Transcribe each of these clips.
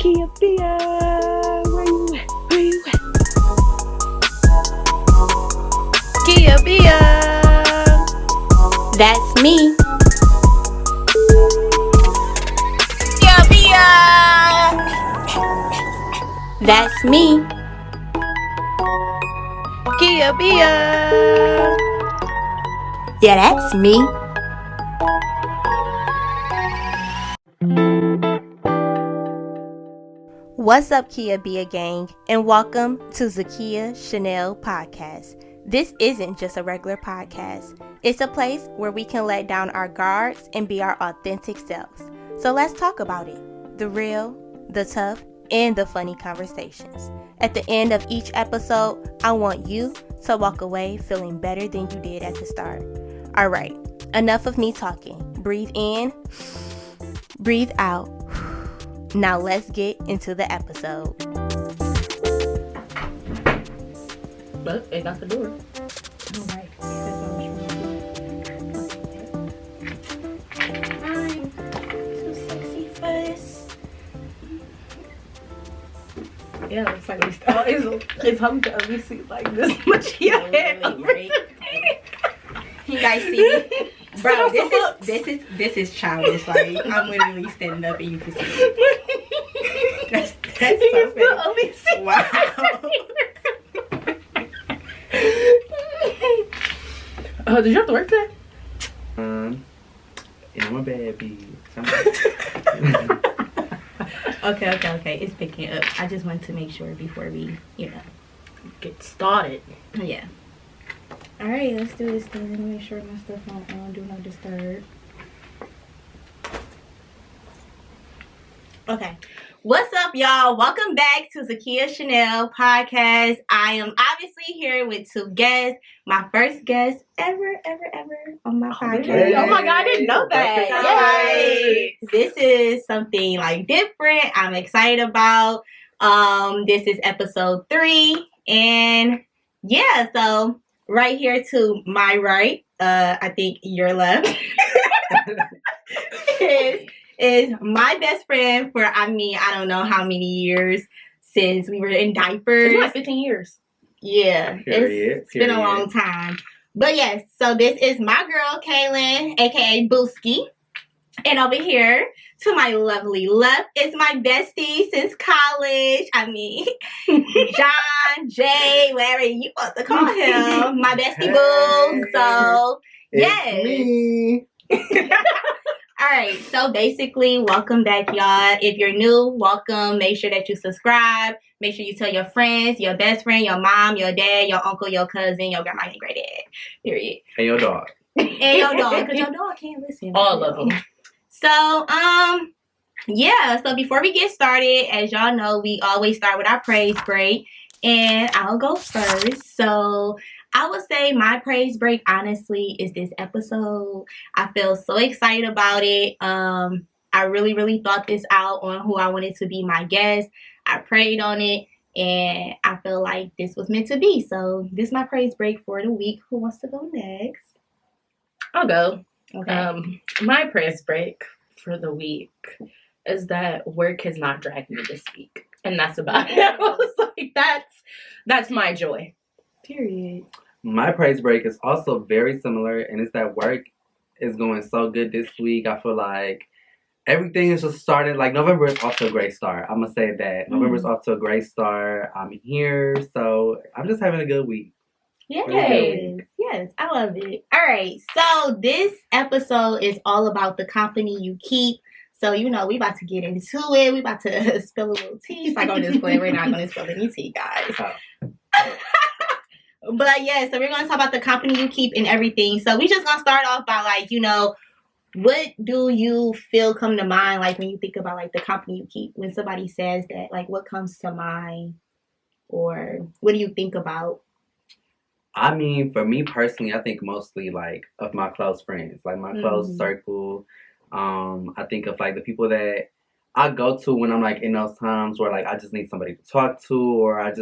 Bia, where you at? Where you at? Bia, That's me. Bia. That's me. Bia. Yeah, that's me. What's up, Bia Gang, and welcome to Zakia Chanel Podcast. This isn't just a regular podcast. It's a place where we can let down our guards and be our authentic selves. So let's talk about it. The real, the tough, and the funny conversations. At the end of each episode, I want you to walk away feeling better than you did at the start. All right, enough of me talking. Breathe in, breathe out. Now let's get into the episode. But they got the door. All right. I'm too sexy for this. Yeah, it's like it's hard to only see like this much here. You guys see, bro? This is childish. Like I'm literally standing up and you can see it. That's so funny. Only see Wow. Did you have to work today? Yeah, I'm a bad bitch. Okay. It's picking up. I just wanted to make sure before we, Get started. Yeah. All right, let's do this thing. Let me make sure my stuff on do not disturb. Okay. What's up, y'all? Welcome back to Zakia Chanel Podcast. I am obviously here with two guests. My first guest ever on my podcast. really? Oh my God, I didn't know that. Yay. This is something like different. I'm excited about. This is episode 3, and yeah, so right here to my right, I think your left, is my best friend for I don't know how many years since we were in diapers. It's like 15 years. Yeah, it's been a long time. But yes, so this is my girl, Kaylin, aka Booski. And over here, to my lovely left, is my bestie since college. John, Jay, whatever you want to call him. My bestie boo. So, yes. Me. All right, so basically, welcome back, y'all. If you're new, welcome. Make sure that you subscribe. Make sure you tell your friends, your best friend, your mom, your dad, your uncle, your cousin, your grandma, and granddad. Period. And your dog. And your dog, because your dog can't listen. All of them. So, yeah. So before we get started, as y'all know, we always start with our praise break, and I'll go first. So I would say my praise break, honestly, is this episode. I feel so excited about it. I really thought this out on who I wanted to be my guest. I prayed on it, and I feel like this was meant to be. So this is my praise break for the week. Who wants to go next? I'll go. Okay. My praise break for the week is that work has not dragged me this week. And that's about it. I was like, that's my joy. Period. My praise break is also very similar, and it's that work is going so good this week. I feel like everything is just started. Like, November is off to a great start. I'm going to say that. November is off to a great start. I'm here, so I'm just having a good week. Yes, I love it. All right, so this episode is all about the company you keep. So, we about to get into it. We about to spill a little tea. It's like on display. We're not going to spill any tea, guys. But yeah, so we're going to talk about the company you keep and everything. So we just going to start off by what do you feel come to mind, like when you think about the company you keep? When somebody says that, what comes to mind, or what do you think about? For me personally, I think mostly of my close friends, my close circle. I think of the people that I go to when I'm in those times where I just need somebody to talk to, or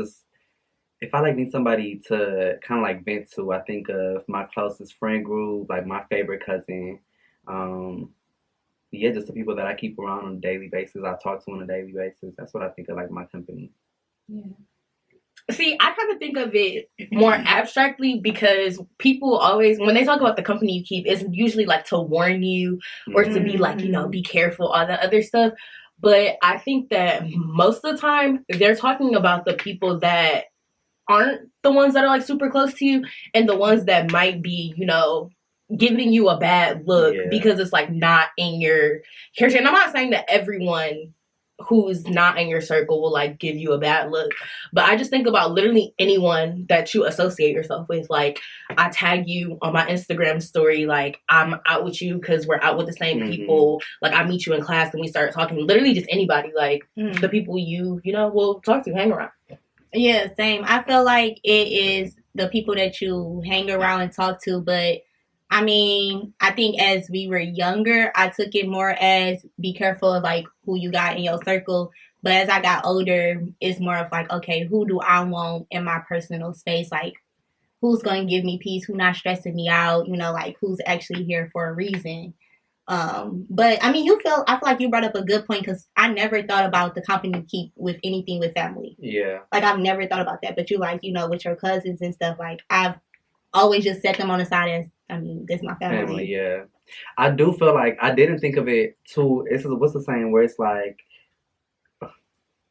if I need somebody to kind of vent to. I think of my closest friend group, my favorite cousin. yeah, just the people that I keep around on a daily basis, I talk to on a daily basis. That's what I think of like my company. Yeah. See, I kind of think of it more abstractly because people always, when they talk about the company you keep, it's usually like to warn you or to be like, you know, be careful, all that other stuff. But I think that most of the time they're talking about the people that aren't the ones that are like super close to you and the ones that might be, you know, giving you a bad look because it's like not in your character. And I'm not saying that everyone who's not in your circle will like give you a bad look, but I just think about literally anyone that you associate yourself with. Like, I tag you on my Instagram story, like I'm out with you because we're out with the same people. Like, I meet you in class and we start talking. Literally just anybody, like the people you know will talk to, hang around. Yeah, same. I feel like it is the people that you hang around and talk to, but I mean, I think as we were younger, I took it more as be careful of like who you got in your circle. But as I got older, it's more of like, okay, who do I want in my personal space? Like, who's going to give me peace? Who's not stressing me out? You know, like who's actually here for a reason? But I mean, I feel like you brought up a good point because I never thought about the company you keep with anything with family. Yeah. Like, I've never thought about that. But you like, you know, with your cousins and stuff, like I've always just set them on the side as, I mean, this is my family. Yeah. I do feel like I didn't think of it too. What's the saying where it's like,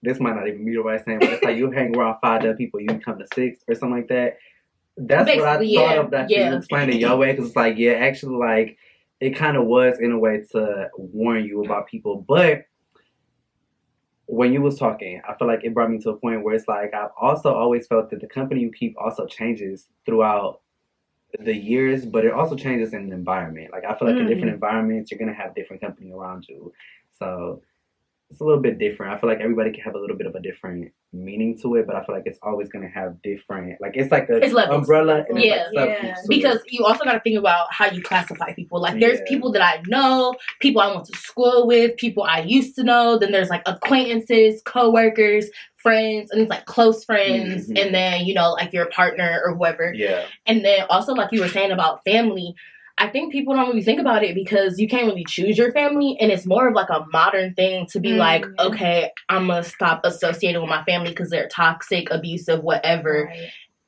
this might not even be the right saying, but it's like you hang around 5 other people, you come to 6 or something like that. That's basically what I thought of that you explained it your way, because it's like, actually, like, it kind of was in a way to warn you about people. But when you was talking, I feel like it brought me to a point where it's like, I've also always felt that the company you keep also changes throughout the years, but it also changes in the environment. Like, I feel like in different environments, you're going to have different company around you. So it's a little bit different. I feel like everybody can have a little bit of a different meaning to it, but I feel like it's always going to have different, like, it's like an umbrella. And it's like because you also got to think about how you classify people. Like, there's people that I know, people I went to school with, people I used to know, then there's like acquaintances, co-workers, friends, and it's like close friends, and then, you know, like your partner or whoever. And then also, like you were saying about family, I think people don't really think about it because you can't really choose your family, and it's more of like a modern thing to be like, okay, I'm gonna stop associating with my family because they're toxic, abusive, whatever.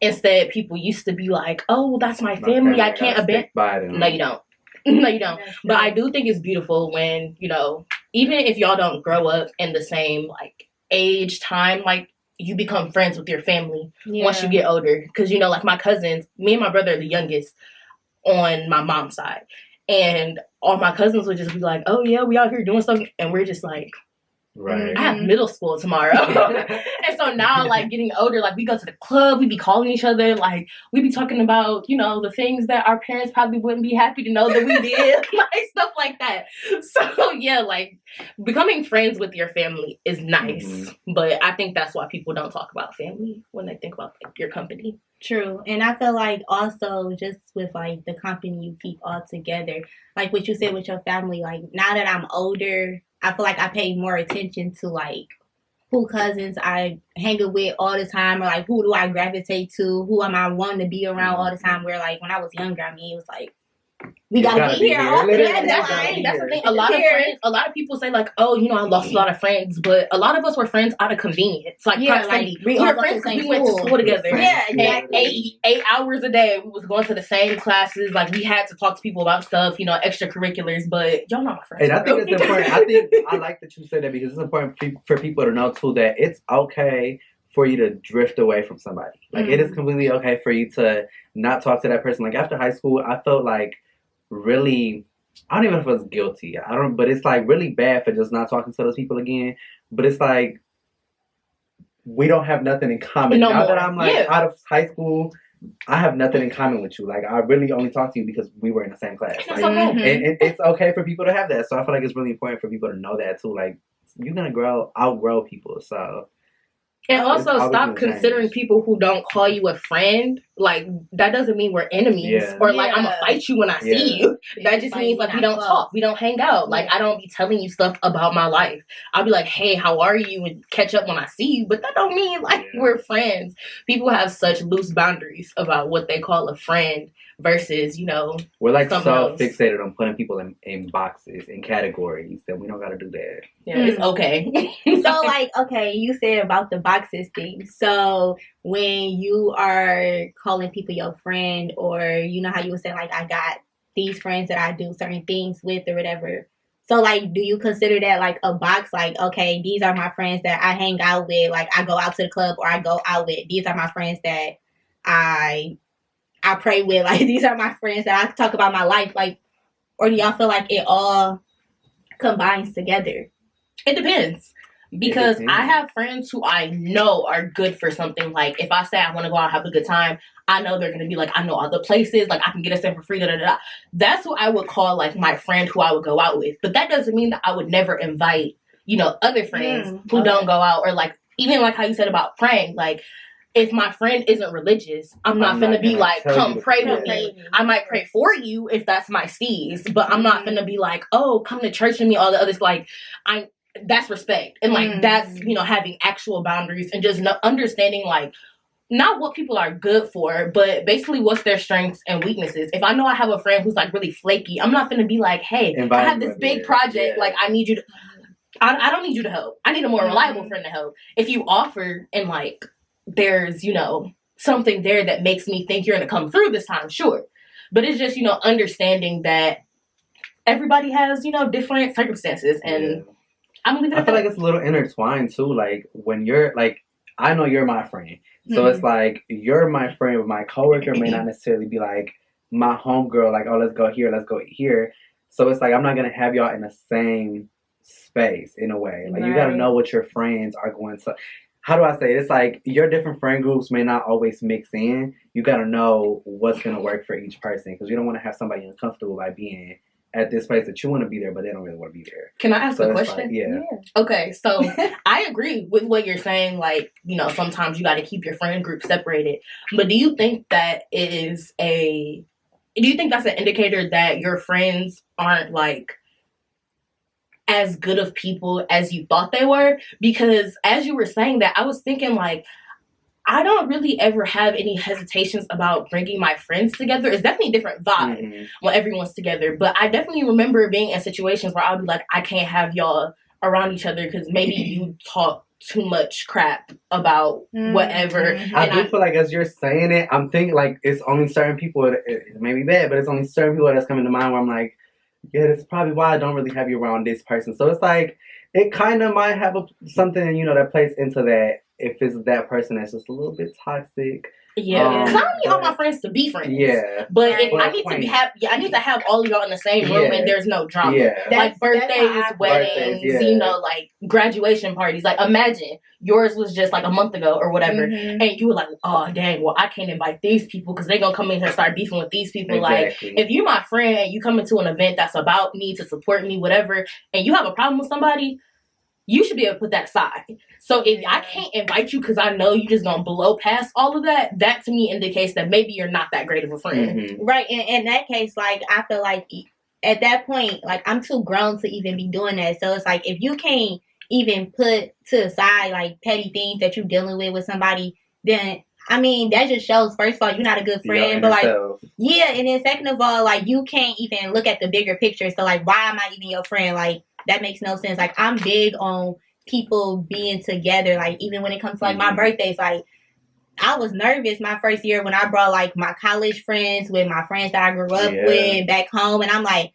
Instead, people used to be like, oh, well, that's my family, I can't abandon. No, you don't. No, you don't. But I do think it's beautiful when, you know, even if y'all don't grow up in the same like age, time, like, you become friends with your family once you get older. Because, you know, like my cousins, me and my brother are the youngest on my mom's side, and all my cousins would just be like, oh yeah, we out here doing something, and we're just like, I have middle school tomorrow. And so now, like, getting older, like, we go to the club, we be calling each other, like, we be talking about, you know, the things that our parents probably wouldn't be happy to know that we did, like, stuff like that. So yeah, like, becoming friends with your family is nice, but I think that's why people don't talk about family when they think about, like, your company. True. And I feel like also just with like the company you keep all together, like what you said with your family, like now that I'm older, I feel like I pay more attention to like who cousins I hang with all the time, or like who do I gravitate to, who am I wanting to be around all the time, where like when I was younger, I mean, it was like, we gotta be here all the time. That's the thing. A lot of people say like, oh, you know, I lost a lot of friends, but a lot of us were friends out of convenience. Like, proximity. We were friends because we went to school together. Yeah, exactly. 8 hours a day, we was going to the same classes. Like, we had to talk to people about stuff, you know, extracurriculars. But y'all not my friends. And I think it's important. I like that you said that, because it's important for people to know too that it's okay for you to drift away from somebody. Like, it is completely okay for you to not talk to that person. Like, after high school, I felt like really, I don't even know if I was guilty. But it's like really bad for just not talking to those people again. But it's like, we don't have nothing in common. Now that I'm like out of high school, I have nothing in common with you. Like, I really only talk to you because we were in the same class. Like, and it's okay for people to have that. So I feel like it's really important for people to know that too. Like, you're gonna outgrow people. So. And also stop considering people who don't call you a friend. Like, that doesn't mean we're enemies. Or like, I'm gonna fight you when I see you. That just means like we don't talk. We don't hang out. Like, I don't be telling you stuff about my life. I'll be like, hey, how are you? And catch up when I see you. But that don't mean like we're friends. People have such loose boundaries about what they call a friend. versus, we're like so else. fixated on putting people in boxes, in categories, that we don't got to do that. Yeah, it's okay. So, like, okay, you said about the boxes thing. So, when you are calling people your friend, or you know how you were saying, like, I got these friends that I do certain things with or whatever. So, like, do you consider that, like, a box? Like, okay, these are my friends that I hang out with. Like, I go out to the club or I go out with. These are my friends that I pray with. Like, these are my friends that I talk about my life. Like, or do y'all feel like it all combines together? It depends. Because I have friends who I know are good for something. Like, if I say I want to go out and have a good time, I know they're going to be like, I know all the places. Like, I can get us in for free. Da, da, da. That's what I would call, like, my friend who I would go out with. But that doesn't mean that I would never invite, other friends who don't go out. Or, like, even like how you said about praying. Like, if my friend isn't religious, I'm not going to be like, come pray with me. I might pray for you if that's my steez. But I'm not going to be like, oh, come to church with me. All the others. Like, that's respect. And, like, that's, having actual boundaries and just understanding, like, not what people are good for, but basically what's their strengths and weaknesses. If I know I have a friend who's, like, really flaky, I'm not going to be like, hey, I have this big project. Yeah. Like, I need you to... I don't need you to help. I need a more reliable friend to help. If you offer and, like, there's, something there that makes me think you're going to come through this time, sure. But it's just, understanding that everybody has, different circumstances. And I'm going to leave it I feel like it's a little intertwined, too. Like, when you're, like, I know you're my friend. So it's like, you're my friend, but my coworker may not necessarily be like my homegirl, like, oh, let's go here, let's go here. So it's like, I'm not going to have y'all in the same space in a way. Like, you got to know what your friends are going to... How do I say it? It's like, your different friend groups may not always mix in. You got to know what's going to work for each person, because you don't want to have somebody uncomfortable by being at this place that you want to be there, but they don't really want to be there. Can I ask a question? Like, yeah. Okay, so I agree with what you're saying. Like, sometimes you got to keep your friend group separated. But do you think that that's an indicator that your friends aren't, like, as good of people as you thought they were? Because as you were saying that, I was thinking, like, I don't really ever have any hesitations about bringing my friends together. It's definitely a different vibe when everyone's together. But I definitely remember being in situations where I'll be like, I can't have y'all around each other because maybe you talk too much crap about whatever. I do feel like as you're saying it, I'm thinking, like, it's only certain people, it may be bad, but it's only certain people that's coming to mind where I'm like, yeah, that's probably why I don't really have you around this person. So it's like, it kind of might have something, that plays into that. If it's that person that's just a little bit toxic. Yeah. Because I don't need all my friends to be friends. Yeah. But if I need to have all of y'all in the same room and there's no drama. Yeah. Like birthdays, weddings, like graduation parties. Like, imagine yours was just like a month ago or whatever. And you were like, oh, dang, well, I can't invite these people because they're going to come in here and start beefing with these people. Exactly. Like, if you're my friend and you come into an event that's about me, to support me, whatever, and you have a problem with somebody, you should be able to put that aside. So if I can't invite you because I know you just gonna blow past all of that, that to me indicates that maybe you're not that great of a friend. Right. In that case, like, I feel like at that point, like, I'm too grown to even be doing that. So it's like, if you can't even put to the side, like, petty things that you're dealing with somebody, then, I mean, that just shows, first of all, you're not a good friend. But, like, and then second of all, like, you can't even look at the bigger picture. So, like, why am I even your friend? Like, that makes no sense. Like, I'm big on people being together. Like, even when it comes to, like, my birthdays, like, I was nervous my first year when I brought, like, my college friends with my friends that I grew up with back home. And I'm like,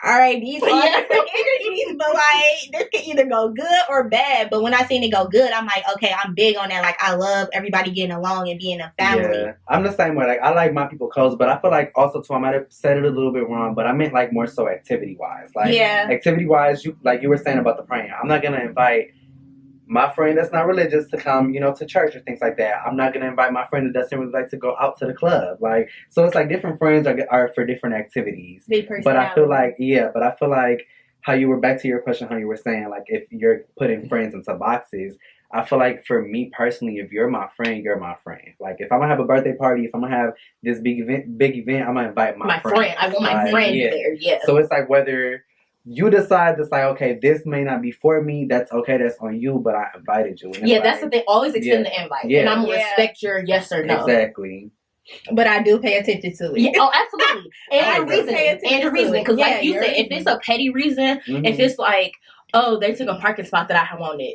all right, these are different energies, but, like, this can either go good or bad. But when I seen it go good, I'm like, okay, I'm big on that. Like, I love everybody getting along and being a family. Yeah, I'm the same way. Like, I like my people close, but I feel like also, too, I might have said it a little bit wrong, but I meant, like, more so activity-wise. Like, activity-wise, you were saying about the praying. I'm not going to invite my friend that's not religious to come, to church or things like that. I'm not going to invite my friend that doesn't really like to go out to the club. Like, so it's like different friends are for different activities. But I feel like, how you were, back to your question, how you were saying, like, if you're putting friends into boxes, I feel like for me personally, if you're my friend, you're my friend. Like, if I'm going to have a birthday party, if I'm going to have this big event, I'm going to invite my friend. I want my friend there, So it's like, whether you decide to say, okay, this may not be for me, that's okay, that's on you, but I invited you. That's what they always extend the invite. And I'm going to respect your yes or no. Exactly. But I do pay attention to it. Yeah, oh, absolutely. And the reason. Because like you said, if it's a petty reason, if it's like, oh, they took a parking spot that I wanted,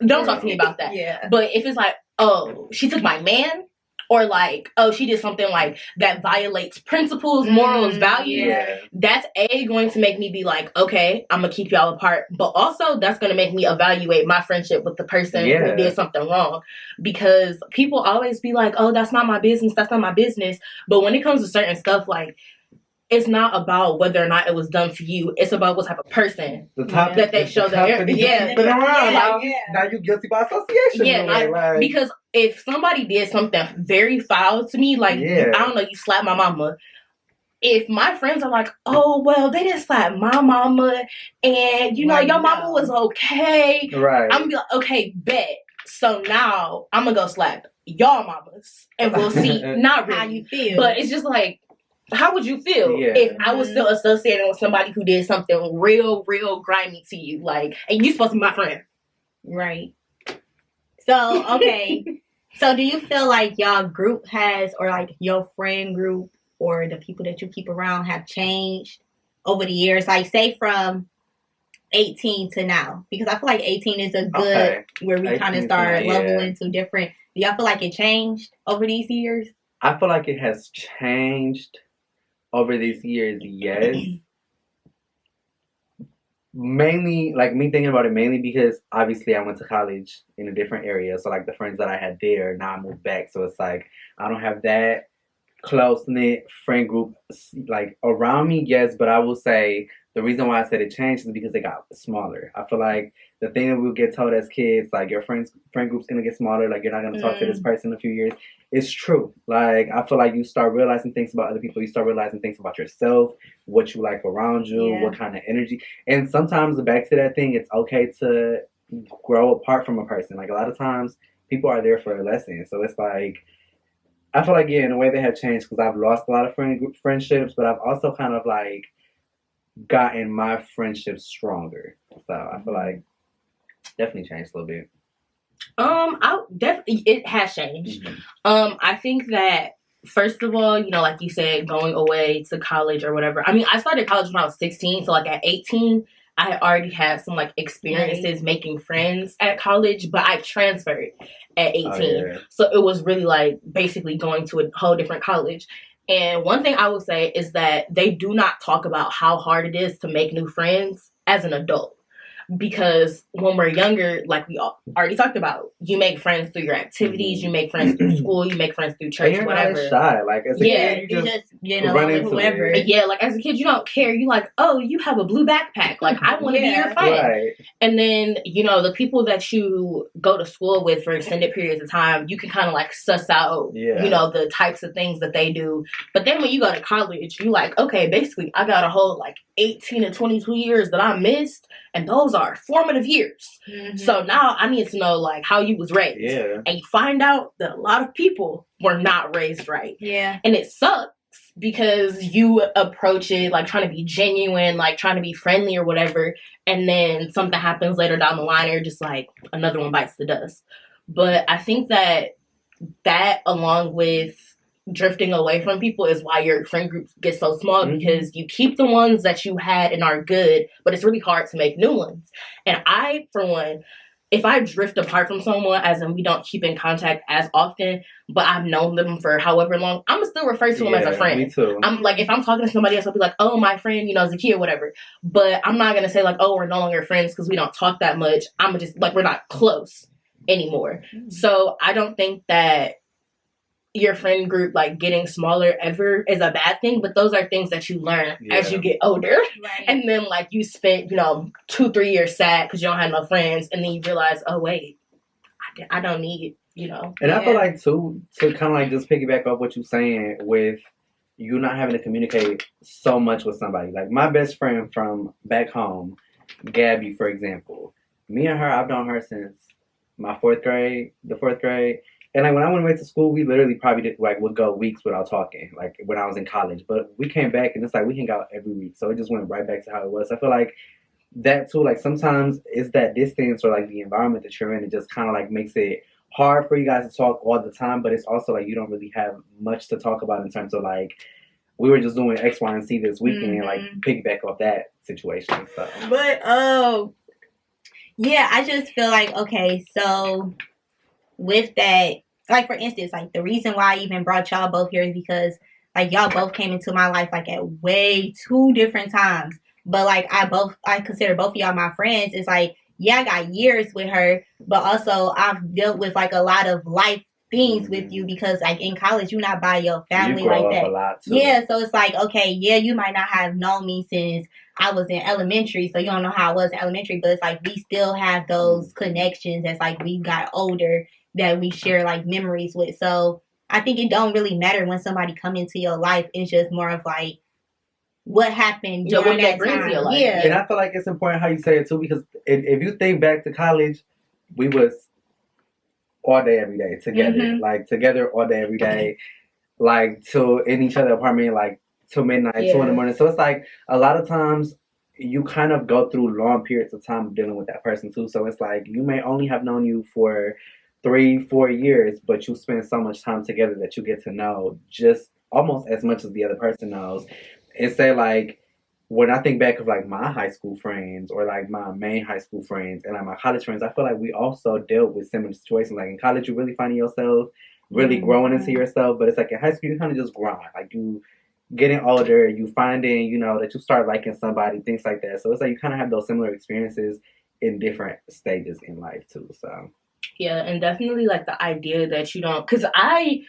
don't talk to me about that. Yeah. But if it's like, oh, she took my man, or like, oh, she did something like that violates principles, morals, values, that's going to make me be like, okay, I'm going to keep y'all apart. But also, that's going to make me evaluate my friendship with the person who did something wrong. Because people always be like, oh, that's not my business. That's not my business. But when it comes to certain stuff, like, it's not about whether or not it was done to you. It's about what type of person that they show that now you're guilty by association. Yeah, because if somebody did something very foul to me, like I don't know, you slapped my mama. If my friends are like, oh well, they didn't slap my mama, and you know your mama was okay, right? I'm gonna be like, okay, bet. So now I'm gonna go slap y'all mamas, and we'll see. Not really how you feel, but it's just like, how would you feel if I was still associating with somebody who did something real grimy to you? Like, and you supposed to be my friend. Right. So, okay. So do you feel like y'all group has, or like your friend group or the people that you keep around have changed over the years? Like, say from 18 to now. Because I feel like 18 is a good, where we kind of start leveling to different. Do y'all feel like it changed over these years? I feel like it has changed over these years, yes. Mainly, like me thinking about it, mainly because obviously I went to college in a different area. So like the friends that I had there, now I moved back. So it's like I don't have that close-knit friend group like around me, yes. But I will say the reason why I said it changed is because they got smaller. I feel like the thing that we'll get told as kids, like your friend group's gonna get smaller, like you're not gonna talk to this person in a few years. It's true. Like I feel like you start realizing things about other people, you start realizing things about yourself, what you like around you, what kind of energy. And sometimes back to that thing, it's okay to grow apart from a person. Like a lot of times people are there for a lesson. So it's like I feel like in a way they have changed because I've lost a lot of friendships, but I've also kind of like gotten my friendships stronger. So I feel like definitely changed a little bit. It has changed. I think that first of all, you know, like you said, going away to college or whatever. I mean, I started college when I was 16, so like at 18, I had already had some like experiences making friends at college, but I transferred at 18. So it was really like basically going to a whole different college. And one thing I will say is that they do not talk about how hard it is to make new friends as an adult. Because when we're younger, like we already talked about, you make friends through your activities, you make friends through school, you make friends through church, and you're whatever. Not shy. Like as a kid, you just run into whoever. Yeah, like as a kid, you don't care. You like, oh, you have a blue backpack. Like I want to be your friend. Right. And then you know the people that you go to school with for extended periods of time, you can kind of like suss out, you know, the types of things that they do. But then when you go to college, you like, okay, basically, I got a whole like 18 to 22 years that I missed. And those are formative years. So now I need to know like how you was raised. Yeah. And you find out that a lot of people were not raised right. Yeah. And it sucks because you approach it like trying to be genuine, like trying to be friendly or whatever. And then something happens later down the line and you're just like another one bites the dust. But I think that along with drifting away from people is why your friend group gets so small because you keep the ones that you had and are good, but it's really hard to make new ones. And I, for one, if I drift apart from someone, as in we don't keep in contact as often, but I've known them for however long, I'm gonna still refer to them as a friend. Me too. I'm like, if I'm talking to somebody else, I'll be like, oh, my friend, you know, Zakia, whatever. But I'm not gonna say like, oh, we're no longer friends because we don't talk that much. I'm just like, we're not close anymore. So I don't think that your friend group like getting smaller ever is a bad thing, but those are things that you learn as you get older. Right. And then like you spent, you know, 2-3 years sad because you don't have no friends, and then you realize, oh wait, I don't need, you know. And I feel like too, to kind of like just piggyback off what you're saying with you not having to communicate so much with somebody. Like my best friend from back home, Gabby, for example, me and her, I've known her since my fourth grade. And like when I went away to school, we literally probably would go weeks without talking, like when I was in college. But we came back and it's like we hang out every week. So it just went right back to how it was. I feel like that too, like sometimes it's that distance or like the environment that you're in, it just kind of like makes it hard for you guys to talk all the time, but it's also like you don't really have much to talk about in terms of like we were just doing X, Y, and Z this weekend and like piggyback off that situation. So, but yeah, I just feel like okay, so with that, like for instance, like the reason why I even brought y'all both here is because like y'all both came into my life like at way two different times. But like I consider both of y'all my friends. It's like, yeah, I got years with her, but also I've dealt with like a lot of life things with you because like in college you're not by your family you grow like that. Up a lot too. Yeah, so it's like, okay, yeah, you might not have known me since I was in elementary, so you don't know how I was in elementary, but it's like we still have those connections as like we got older that we share like memories with. So I think it don't really matter when somebody come into your life. It's just more of like what happened during that time. Yeah. And I feel like it's important how you say it too, because if you think back to college, we was all day, every day together. Like together all day, every day. Like in each other's apartment, like till midnight, 2 in the morning. So it's like a lot of times you kind of go through long periods of time dealing with that person too. So it's like you may only have known you for 3-4 years, but you spend so much time together that you get to know just almost as much as the other person knows. And say like when I think back of like my high school friends or like my main high school friends and like my college friends, I feel like we also dealt with similar situations. Like in college, you're really finding yourself, really growing into yourself. But it's like in high school, you kind of just grind. Like you getting older, you finding, you know, that you start liking somebody, things like that. So it's like you kind of have those similar experiences in different stages in life too. So yeah, and definitely like the idea that you don't, because I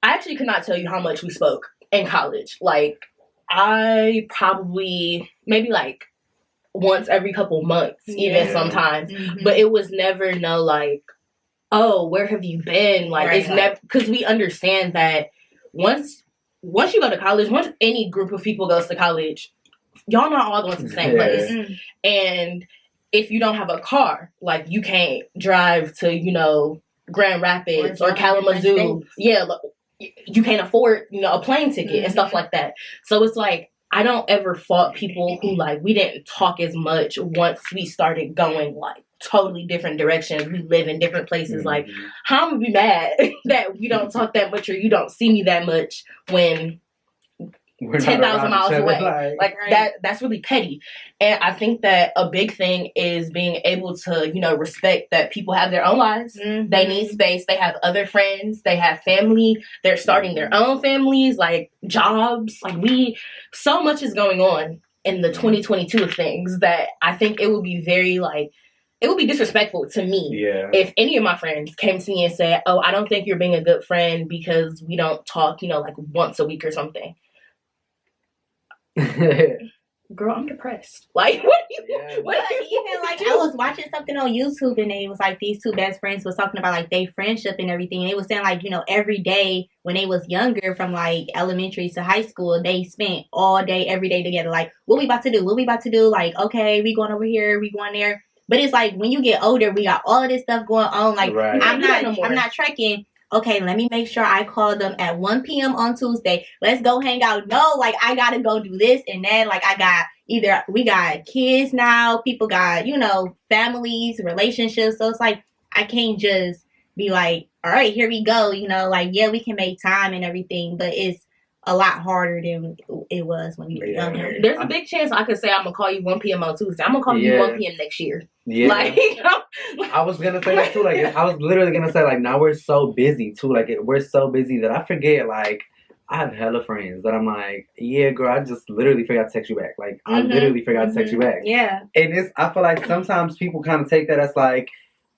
actually could not tell you how much we spoke in college. Like I probably maybe like once every couple months, even sometimes. But it was never no like, oh, where have you been? Like it's never, because we understand that once you go to college, once any group of people goes to college, y'all not all going to the same place. And if you don't have a car, like you can't drive to, you know, Grand Rapids or Kalamazoo. Yeah, you can't afford, you know, a plane ticket and stuff like that. So it's like, I don't ever fault people who like, we didn't talk as much once we started going like totally different directions. We live in different places. Like, how am I gonna be mad that we don't talk that much or you don't see me that much when we're 10,000 miles away. Like that's really petty. And I think that a big thing is being able to, you know, respect that people have their own lives. They need space. They have other friends. They have family. They're starting their own families, like jobs. Like so much is going on in the 2022 of things that I think it would be very like, it would be disrespectful to me if any of my friends came to me and said, oh, I don't think you're being a good friend because we don't talk, you know, like once a week or something. Girl, I'm depressed. Like, what even like I was watching something on YouTube and it was like these two best friends was talking about like their friendship and everything. And they was saying like, you know, every day when they was younger from like elementary to high school, they spent all day, every day together. Like, what we about to do? What we about to do? Like, okay, we going over here, we going there. But it's like when you get older, we got all of this stuff going on. Like, I'm not trekking. Okay, let me make sure I call them at 1 p.m. on Tuesday. Let's go hang out. No, like, I got to go do this and that. Like, we got kids now. People got, you know, families, relationships. So it's like, I can't just be like, all right, here we go. You know, like, yeah, we can make time and everything, but it's a lot harder than it was when you were younger. There's a big chance I could say I'm going to call you 1 p.m. on Tuesday. I'm going to call you 1 p.m. next year. Yeah. Like, I was going to say that too. Like, I was literally going to say, like, now we're so busy too. Like, we're so busy that I forget, like, I have hella friends that I'm like, yeah, girl, I just literally forgot to text you back. Like, I literally forgot to text you back. Yeah. And I feel like sometimes people kind of take that as like,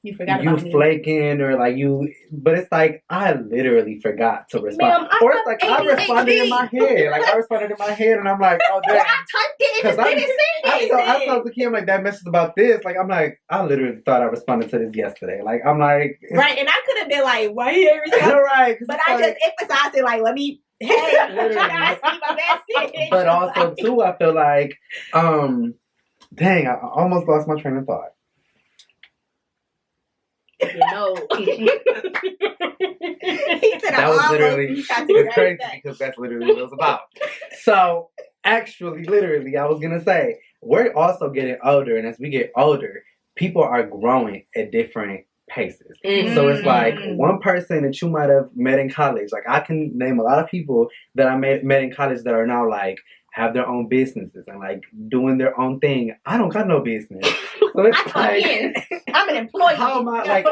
you forgot you flaking or like you, but it's like I literally forgot to respond. Or it's like I responded in my head. Like I responded in my head and I'm like, oh damn. I typed it and didn't say it. I told Zakia, I'm like, that message about this. Like I'm like, I literally thought I responded to this yesterday. Like I'm like, right, and I could have been like, why you ain't responding? Right. But I just emphasized it like, let me you guys see my message. But also too, I feel like, dang, I almost lost my train of thought. You know. That was literally, it's crazy because that's literally what it was about. So, actually, literally, I was going to say, we're also getting older, and as we get older, people are growing at different cases. So it's like one person that you might have met in college. Like I can name a lot of people that I met in college that are now like have their own businesses and like doing their own thing. I don't got no business. So it's like I'm an employee. How am I like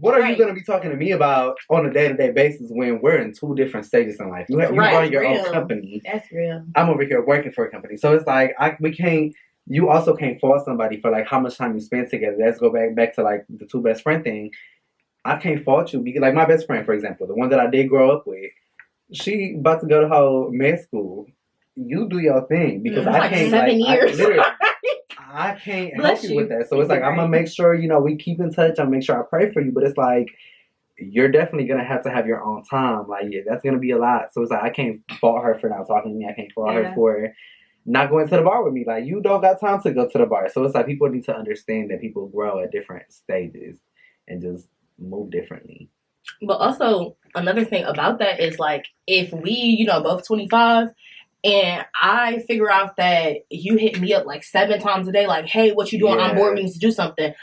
what are you gonna be talking to me about on a day-to-day basis when we're in two different stages in life? You run your own company. That's real. I'm over here working for a company. So it's like you also can't fault somebody for like how much time you spend together. Let's go back to like the two best friend thing. I can't fault you because like my best friend, for example, the one that I did grow up with, she about to go to her med school. You do your thing because I can't. 7 years. I can't help you with that. So it's like I'm gonna make sure we keep in touch. I'm gonna make sure I pray for you. But it's like you're definitely gonna have to have your own time. Like that's gonna be a lot. So it's like I can't fault her for not talking to me. I can't fault her for not going to the bar with me. Like you don't got time to go to the bar. So it's like people need to understand that people grow at different stages and just move differently. But also another thing about that is like if we both 25. And I figure out that you hit me up like 7 times a day, like, hey, what you doing? I'm bored. We need to do something.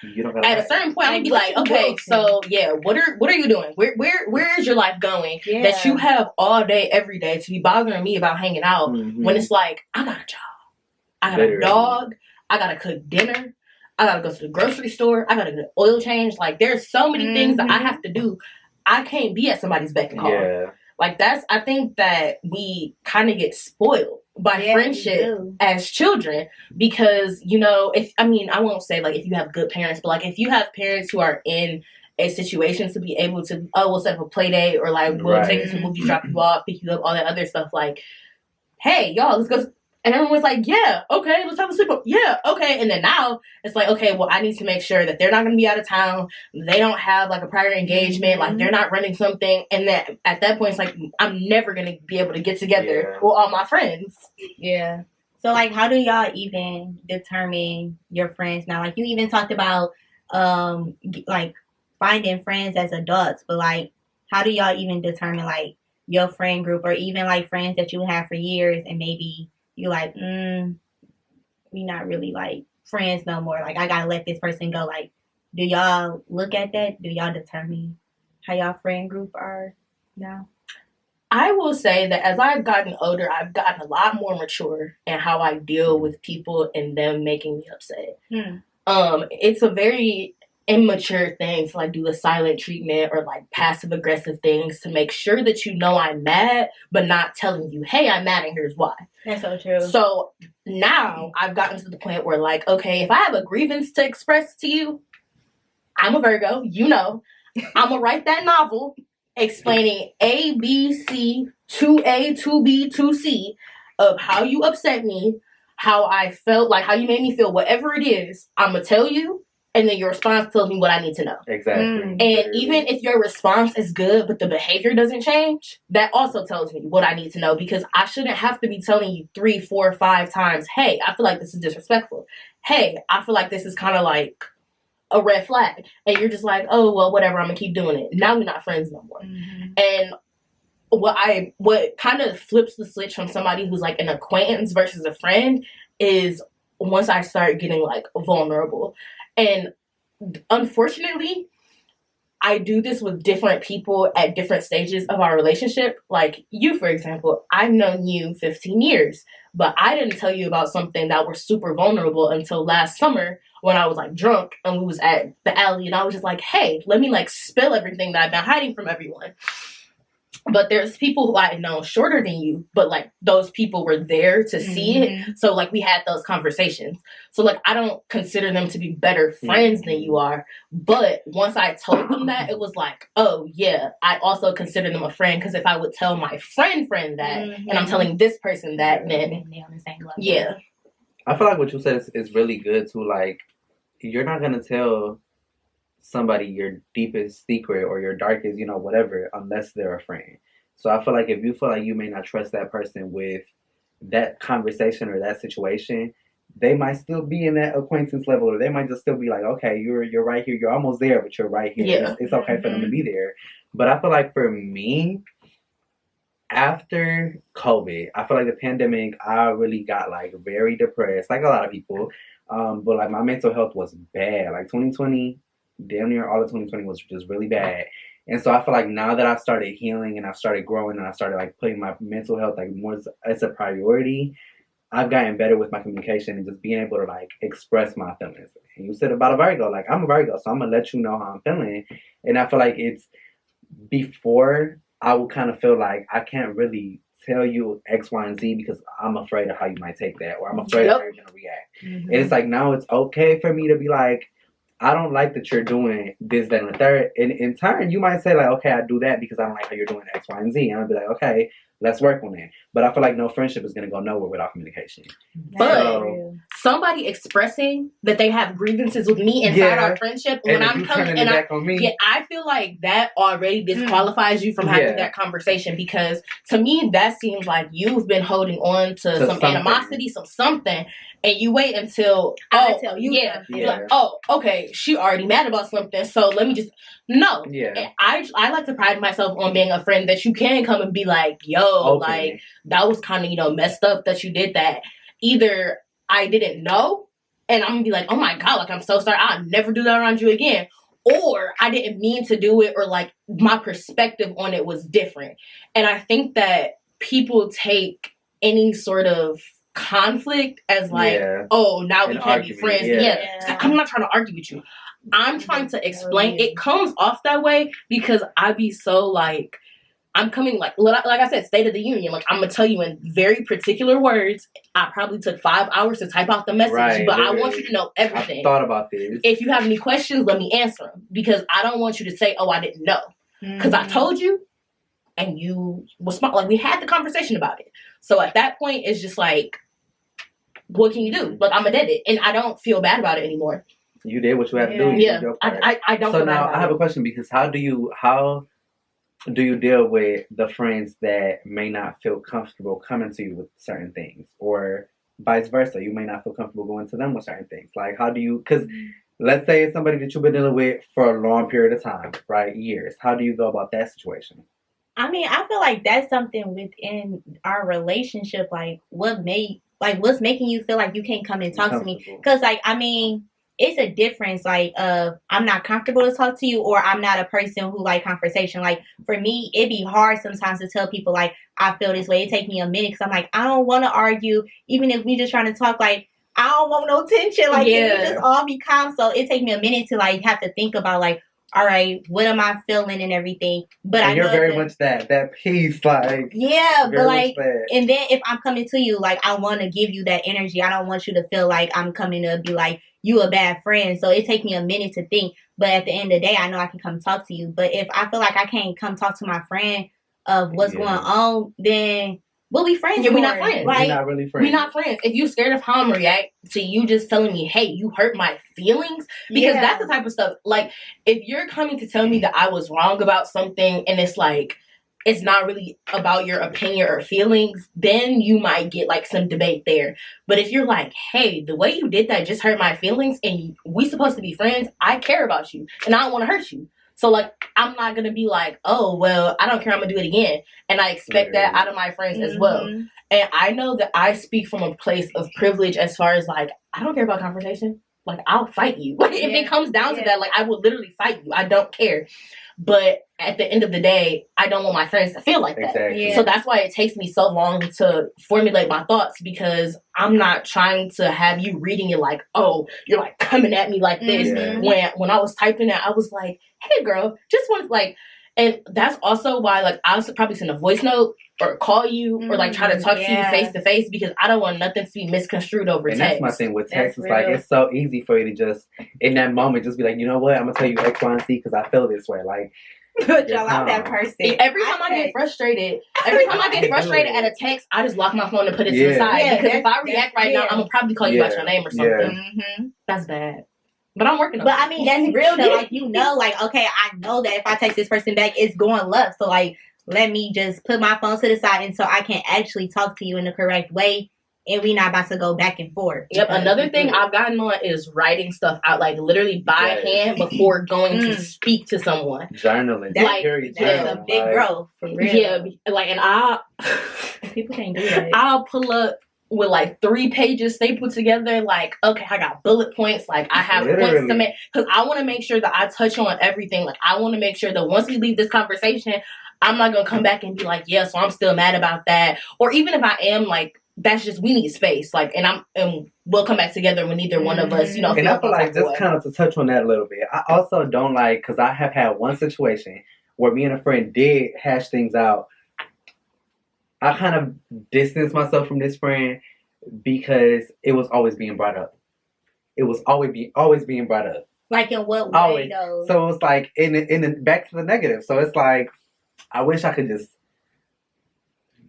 At a certain point, I'm gonna be like, okay, so what are you doing? Where is your life going? Yeah. That you have all day, every day to be bothering me about hanging out when it's like I got a job, I got a dog, I gotta cook dinner, I gotta go to the grocery store, I gotta get oil change. Like there's so many things that I have to do. I can't be at somebody's beck and call. Yeah. Like I think that we kind of get spoiled by friendship as children because, I won't say like if you have good parents, but like if you have parents who are in a situation to be able to, we'll set up a play date or like we'll take you to movies, drop you off, pick you up, all that other stuff. Like, hey, y'all, let's go. And everyone's like, yeah, okay, let's have a sleepover. Yeah, okay. And then now it's like, okay, well, I need to make sure that they're not going to be out of town. They don't have like a prior engagement. Like they're not running something. And that at that point, it's like, I'm never going to be able to get together with all my friends. Yeah. So like, how do y'all even determine your friends now? Like you even talked about like finding friends as adults, but like, how do y'all even determine like your friend group or even like friends that you have for years and maybe you like, we not really like friends no more. Like I gotta let this person go. Like, do y'all look at that? Do y'all determine how y'all friend group are now? I will say that as I've gotten older, I've gotten a lot more mature in how I deal with people and them making me upset. It's a very immature thing to like do the silent treatment or like passive aggressive things to make sure that I'm mad, but not telling you, hey, I'm mad and here's why. That's so true. So now I've gotten to the point where like, okay, if I have a grievance to express to you, I'm a Virgo, I'm gonna write that novel explaining A, B, C, 2A, 2B, 2C of how you upset me, how I felt, like how you made me feel, whatever it is, I'm gonna tell you. And then your response tells me what I need to know. Exactly. And even if your response is good, but the behavior doesn't change, that also tells me what I need to know because I shouldn't have to be telling you 3, 4, 5 times, hey, I feel like this is disrespectful. Hey, I feel like this is kind of like a red flag. And you're just like, oh, well, whatever, I'm going to keep doing it. Now we're not friends no more. And what kind of flips the switch from somebody who's like an acquaintance versus a friend is once I start getting like vulnerable. And unfortunately, I do this with different people at different stages of our relationship. Like you, for example, I've known you 15 years, but I didn't tell you about something that was super vulnerable until last summer when I was like drunk and we was at the alley and I was just like, hey, let me like spill everything that I've been hiding from everyone. But there's people who I know shorter than you, but like those people were there to see it. So like we had those conversations. So like I don't consider them to be better friends than you are. But once I told them that, it was like, oh yeah, I also consider them a friend. Because if I would tell my friend that, and I'm telling this person that, then they're on the same level. Yeah. I feel like what you said is really good too. Like you're not gonna tell somebody your deepest secret or your darkest, whatever, unless they're a friend. So I feel like if you feel like you may not trust that person with that conversation or that situation, they might still be in that acquaintance level, or they might just still be like, okay, you're right here, you're almost there, but you're right here. Yeah. It's okay for them to be there. But I feel like for me, after COVID, I feel like the pandemic, I really got like very depressed, like a lot of people. But like my mental health was bad. Like 2020 damn near all of 2020 was just really bad. And so I feel like now that I've started healing and I've started growing and I've started like putting my mental health like more as a priority, I've gotten better with my communication and just being able to like express my feelings. And you said about a Virgo, like I'm a Virgo, so I'm gonna let you know how I'm feeling. And I feel like it's before I would kind of feel like I can't really tell you X, Y, and Z because I'm afraid of how you might take that, or I'm afraid of how you're gonna react. And it's like now it's okay for me to be like, I don't like that you're doing this, that, and the third. And in turn, you might say, like, okay, I do that because I don't like how you're doing X, Y, and Z. And I'll be like, okay, let's work on that. But I feel like no friendship is going to go nowhere without communication. But somebody expressing that they have grievances with me inside our friendship, when I'm coming and I feel like that already disqualifies you from having that conversation, because to me, that seems like you've been holding on to some animosity, something. And you wait until, I tell you, you're like, oh, okay, she already mad about something, so let me just, no. Yeah. I like to pride myself on being a friend that you can come and be like, yo, like, that was kind of, messed up that you did that. Either I didn't know, and I'm going to be like, oh my God, like, I'm so sorry, I'll never do that around you again. Or I didn't mean to do it, or like, my perspective on it was different. And I think that people take any sort of conflict as like, oh, now we can't be friends. I'm not trying to argue with you. I'm trying to explain. It comes off that way because I be so like, I'm coming like I said, State of the Union. Like, I'm gonna tell you in very particular words. I probably took 5 hours to type out the message, but I want you to know everything. I thought about this. If you have any questions, let me answer them, because I don't want you to say, oh, I didn't know, because I told you and you was smart. Like, we had the conversation about it. So at that point, it's just like, what can you do? Like, I'm a did it, and I don't feel bad about it anymore. You did what you had to do. I don't. So now I have a question, because how do you deal with the friends that may not feel comfortable coming to you with certain things, or vice versa? You may not feel comfortable going to them with certain things. Like, how do you? Because let's say it's somebody that you've been dealing with for a long period of time, right? Years. How do you go about that situation? I mean, I feel like that's something within our relationship. Like, what's making you feel like you can't come and talk to me? Because, like, I mean, it's a difference, like, of I'm not comfortable to talk to you, or I'm not a person who like conversation. Like, for me, it'd be hard sometimes to tell people, like, I feel this way. It takes me a minute, because I'm like, I don't want to argue. Even if we just trying to talk, like, I don't want no tension. Like, it just all be calm. So it takes me a minute to, like, have to think about, like, all right, what am I feeling and everything? But and you're very much that piece, like, but like, and then if I'm coming to you, like, I want to give you that energy. I don't want you to feel like I'm coming to be like, you a bad friend. So it takes me a minute to think. But at the end of the day, I know I can come talk to you. But if I feel like I can't come talk to my friend of what's going on, then we'll be friends. We're not friends. Right? We're not really friends. We're not friends. If you're scared of how I'm react to you just telling me, hey, you hurt my feelings, because that's the type of stuff. Like, if you're coming to tell me that I was wrong about something, and it's like, it's not really about your opinion or feelings, then you might get like some debate there. But if you're like, hey, the way you did that just hurt my feelings, and we supposed to be friends, I care about you and I don't want to hurt you. So, like, I'm not going to be like, oh, well, I don't care, I'm going to do it again. And I expect that out of my friends as well. And I know that I speak from a place of privilege as far as, like, I don't care about conversation. Like, I'll fight you. Like, if it comes down to that, like, I will literally fight you. I don't care. But at the end of the day, I don't want my friends to feel like that. Exactly. So that's why it takes me so long to formulate my thoughts, because I'm not trying to have you reading it like, oh, you're like coming at me like this. When I was typing that, I was like, hey girl, just want like, and that's also why, like, I'll probably send a voice note or call you or like try to talk to you face to face, because I don't want nothing to be misconstrued over text. And that's my thing with text. It's like, it's so easy for you to just, in that moment, just be like, you know what? I'm going to tell you X, Y, and Z because I feel this way. Like, put y'all out that person. Every time I get frustrated at a text, I just lock my phone and put it to the side. Because if I react right now, I'm going to probably call you out your name or something. That's bad. But I'm working on it. But I mean, that's real though. Like, you know, like, okay, I know that if I text this person back, it's going left. So, like, let me just put my phone to the side, and so I can actually talk to you in the correct way, and we not about to go back and forth. Yep. Another thing I've gotten on is writing stuff out, like literally by hand before going to speak to someone. Journaling. That's a big growth, for real. Yeah. Like, and people can't do that. I'll pull up with like 3 pages stapled together. Like, okay, I got bullet points. Like, I have points to make. Because I want to make sure that I touch on everything. Like, I want to make sure that once we leave this conversation, I'm not going to come back and be like, yeah, so I'm still mad about that. Or even if I am, like, that's just, we need space. Like, and we'll come back together when neither one of us, you know. And I feel like, just kind of to touch on that a little bit, I also don't like, because I have had one situation where me and a friend did hash things out. I kind of distanced myself from this friend because it was always being brought up. It was always being brought up. Like in what way, always. though? So it was like in the back to the negative. So it's like, I wish I could just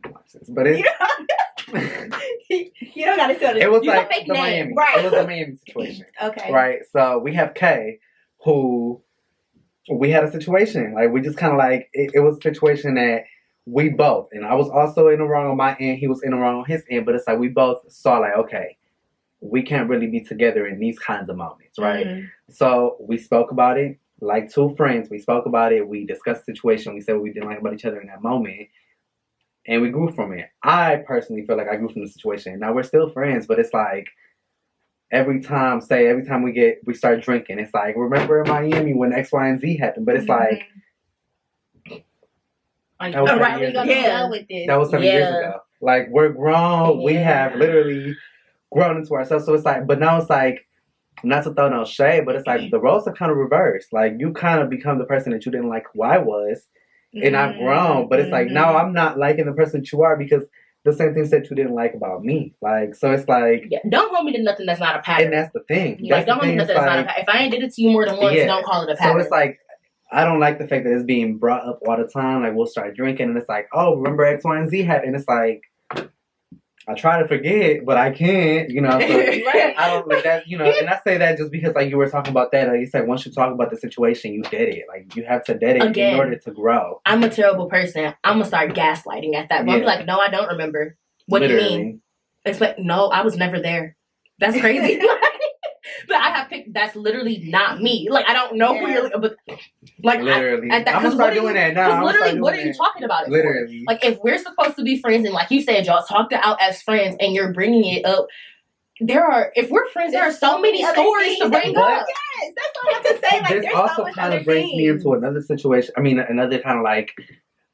watch this, but it's you don't gotta tell this. It was you like fake the name. Miami. Right. It was a Miami situation. Okay. Right. So we have Kay, who we had a situation. Like, we just kind of like it was a situation that we both, and I was also in the wrong on my end, he was in the wrong on his end, but it's like we both saw like, okay, we can't really be together in these kinds of moments, right? Mm-hmm. So we spoke about it like 2 friends. We spoke about it. We discussed the situation. We said what we didn't like about each other in that moment, and we grew from it. I personally feel like I grew from the situation. Now we're still friends, but it's like every time we start drinking, it's like, remember in Miami when X, Y, and Z happened? But it's like, that was 7 years ago. That was 7 years ago. Like, we're grown. Yeah. We have literally grown into ourselves. So it's like, but now it's like, not to throw no shade, but it's like the roles are kind of reversed. Like, you kind of become the person that you didn't like who I was, and I've grown. But it's like, now I'm not liking the person that you are because the same things that you didn't like about me. Like, so it's like, don't hold me to nothing that's not a pattern. And that's the thing. Yeah, like, don't hold me to nothing that's not a pattern. If I ain't did it to you more than once, don't call it a pattern. So it's like, I don't like the fact that it's being brought up all the time. Like, we'll start drinking, and it's like, oh, remember X, Y, and Z happened? And it's like, I try to forget, but I can't, you know. So right. I don't like that, you know. And I say that just because, like, you were talking about that. Like, you said, once you talk about the situation, you did it. Like, you have to did it in order to grow. I'm a terrible person. I'm gonna start gaslighting at that. But I'll be like, no, I don't remember. What do you mean? It's like, no, I was never there. That's crazy. But I have picked. That's literally not me. Like, I don't know who you're. But like, literally, I'm gonna start doing that now. Because literally, what are you talking about? Literally, like, if we're supposed to be friends, and like you said, y'all talked out as friends, and you're bringing it up. If we're friends, there are so many stories to bring up. Yes, that's all I have to say. Like, this also kind of brings me into another situation. I mean, another kind of like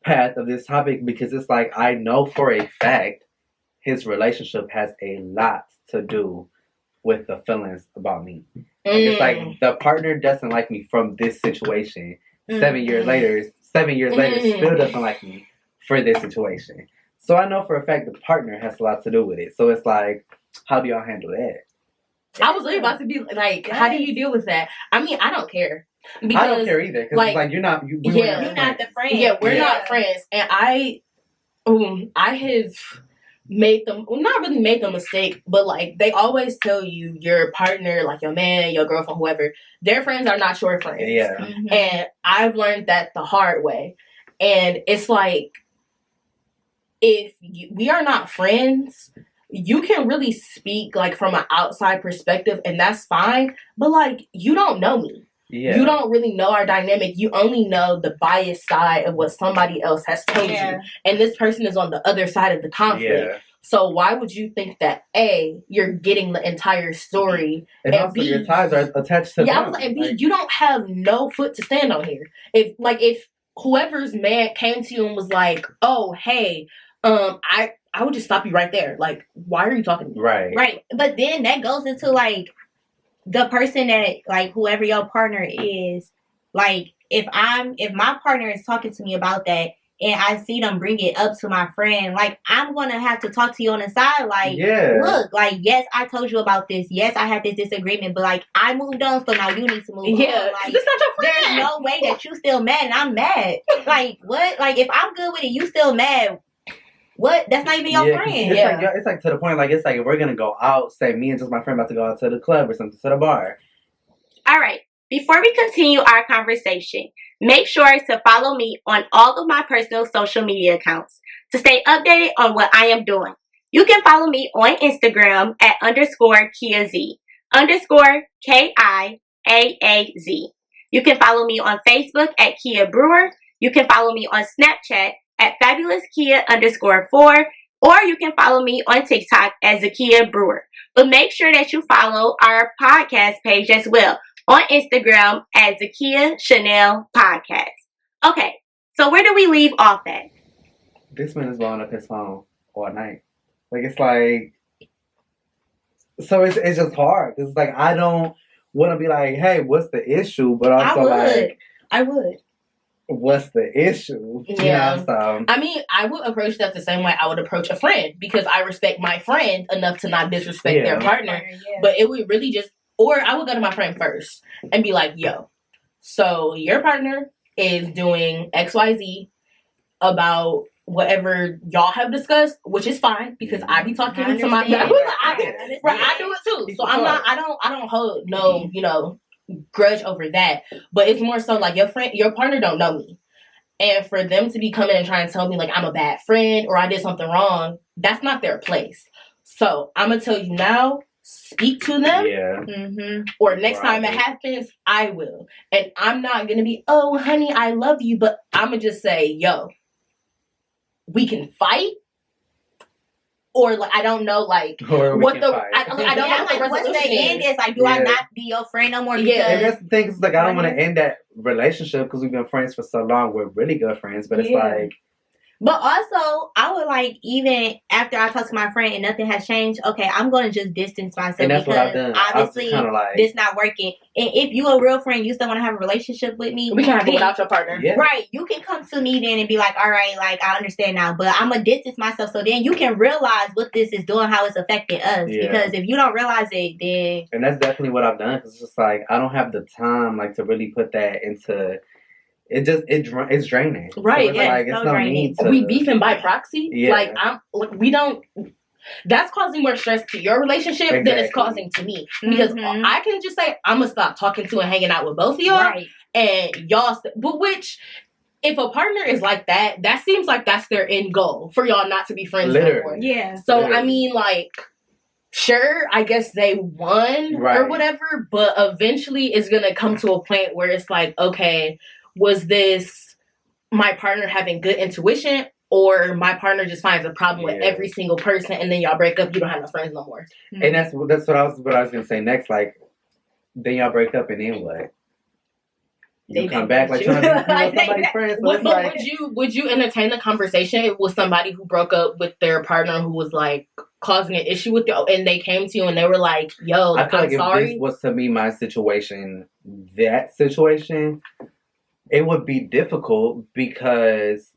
path of this topic, because it's like, I know for a fact his relationship has a lot to do with the feelings about me. Like, it's like the partner doesn't like me from this situation. 7 years later, still doesn't like me for this situation. So I know for a fact the partner has a lot to do with it. So it's like, how do y'all handle that? I was really about to be like, how do you deal with that? I mean, I don't care. Because, I don't care either. Because like, it's like, you're not the friend. Yeah, we're not friends. And I have not really made the mistake, but like, they always tell you your partner, like your man, your girlfriend, whoever, their friends are not your friends. Yeah. Mm-hmm. And I've learned that the hard way. And it's like, if we are not friends, you can really speak like from an outside perspective, and that's fine. But like, you don't know me. Yeah. You don't really know our dynamic. You only know the biased side of what somebody else has told you. And this person is on the other side of the conflict. Yeah. So why would you think that A, you're getting the entire story, and also B, your ties are attached to them. I was like, and B, you don't have no foot to stand on here. If whoever's man came to you and was like, oh, hey, I would just stop you right there. Like, why are you talking to me? Right. But then that goes into like, the person that, like, whoever your partner is, like, if my partner is talking to me about that and I see them bring it up to my friend, like, I'm going to have to talk to you on the side, like, look, like, yes, I told you about this. Yes, I had this disagreement, but, like, I moved on, so now you need to move on. Like, this not your friend. There's no way that you still mad and I'm mad. Like, what? Like, if I'm good with it, you still mad. What? That's not even your friend. It's like to the point, like, it's like if we're going to go out, say me and just my friend about to go out to the club or something, to the bar. All right. Before we continue our conversation, make sure to follow me on all of my personal social media accounts to stay updated on what I am doing. You can follow me on Instagram at _KiaZ, _KIAAZ. You can follow me on Facebook at Kia Brewer. You can follow me on Snapchat at FabulousKia_4. Or you can follow me on TikTok as Zakia Brewer. But make sure that you follow our podcast page as well on Instagram at Zakia Chanel Podcast. Okay, so where do we leave off at? This man is blowing up his phone all night. Like, it's like... So it's just hard. It's like, I don't want to be like, hey, what's the issue? But also I would. What's the issue? Yeah. You know, so. I mean, I would approach that the same way I would approach a friend because I respect my friend enough to not disrespect their partner. Yeah. But it would really just, or I would go to my friend first and be like, yo, so your partner is doing XYZ about whatever y'all have discussed, which is fine because I be talking to my I do it too. So I don't hold no, grudge over that. But it's more so like your partner don't know me. And for them to be coming and trying to tell me like I'm a bad friend or I did something wrong, that's not their place. So I'm gonna tell you now, speak to them. Yeah. Mm-hmm. Or next time it happens, I will. And I'm not gonna be, oh honey, I love you, but I'm gonna just say, yo, we can fight, or like I don't know, like what the I don't know what the what's the end is. Like, do I not be your friend no more? And that's the thing. Is like I don't want to end that relationship because we've been friends for so long. We're really good friends, but it's like. But also, I would like, even after I talk to my friend and nothing has changed, okay, I'm going to just distance myself and that's because what I've done. obviously this not working. And if you a real friend, you still want to have a relationship with me. We can have it without your partner. Yeah. Right. You can come to me then and be like, all right, like, I understand now. But I'm going to distance myself so then you can realize what this is doing, how it's affecting us. Yeah. Because if you don't realize it, then... And that's definitely what I've done. Because it's just like, I don't have the time, like, to really put that into... It's draining. Right. So it's like, it's no need to... We beefing by proxy. Yeah. We don't... That's causing more stress to your relationship than it's causing to me. Because I can just say, I'm going to stop talking to and hanging out with both of y'all. Right. And y'all... But which... If a partner is like that, that seems like that's their end goal. For y'all not to be friends anymore. Yeah. So, I mean, like... Sure, I guess they won or whatever. But eventually it's going to come to a point where it's like, okay... Was this my partner having good intuition, or my partner just finds a problem with every single person, and then y'all break up? You don't have no friends no more. And that's what I was gonna say next. Like, then y'all break up, and then what? You come back like trying to be somebody's friend. So would you entertain a conversation with somebody who broke up with their partner who was like causing an issue with you, and they came to you and they were like, "Yo, I feel I'm sorry." If this was to me my situation, that situation. It would be difficult because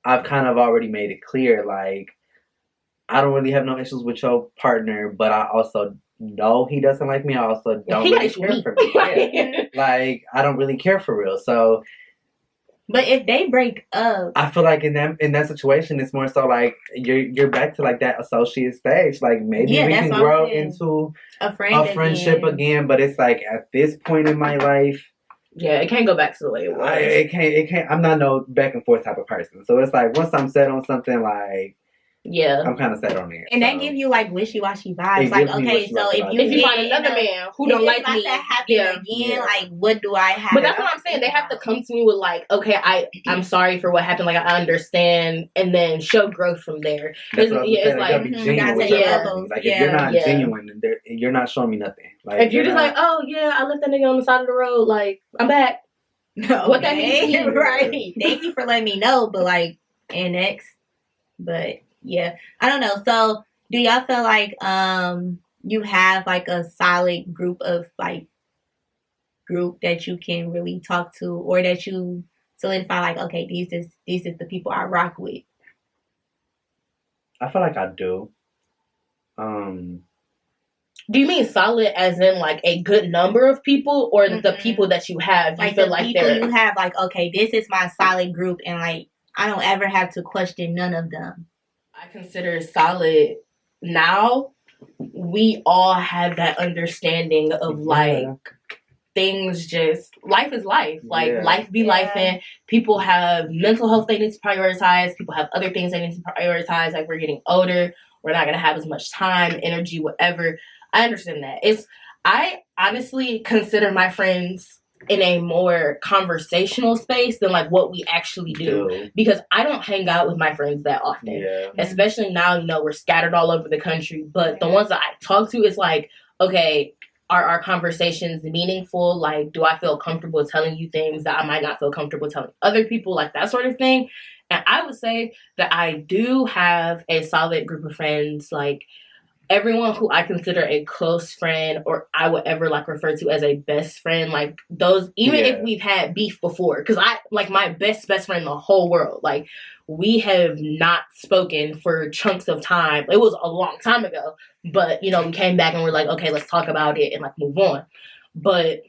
I've kind of already made it clear, like, I don't really have no issues with your partner, but I also know he doesn't like me. I also don't really care for me. Yeah. Like, I don't really care for real. So, but if they break up, I feel like in that situation, it's more so like you're back to like that associate stage. Like maybe we can grow into a friendship again. But it's like at this point in my life. Yeah, it can't go back to the way it was. It can't. I'm not no back and forth type of person. So it's like once I'm set on something, like I'm kind of set on it. And that give you like wishy-washy vibes. Like, okay, so if you find another man who don't like me, again, like what do I have? But that's what I'm saying. They have to come to me with like, okay, I'm sorry for what happened. Like I understand, and then show growth from there. It's like if you're not genuine, you're not showing me nothing. Like if you're just like, oh yeah, I left that nigga on the side of the road, like I'm back. What that means, right? Thank you for letting me know, but like, and next, but. Yeah, I don't know. So, do y'all feel like you have like a solid group that you can really talk to, or that you solidify like, okay, these is the people I rock with? I feel like I do. Do you mean solid as in like a good number of people, or the people that you have? Like the people you have, like, okay, this is my solid group, and like I don't ever have to question none of them. I consider solid now. We all have that understanding of like things just life is life. Like life be life, and people have mental health they need to prioritize. People have other things they need to prioritize. Like we're getting older, we're not gonna have as much time, energy, whatever. I understand that. I honestly consider my friends in a more conversational space than like what we actually do. Because I don't hang out with my friends that often. Especially now, you know, we're scattered all over the country. But the ones that I talk to, it's like, okay, are our conversations meaningful? Like, do I feel comfortable telling you things that I might not feel comfortable telling other people? Like that sort of thing. And I would say that I do have a solid group of friends, like everyone who I consider a close friend or I would ever like refer to as a best friend, like those, even if we've had beef before, because I like my best friend in the whole world, like we have not spoken for chunks of time. It was a long time ago, but you know, we came back and we're like, okay, let's talk about it and like move on. But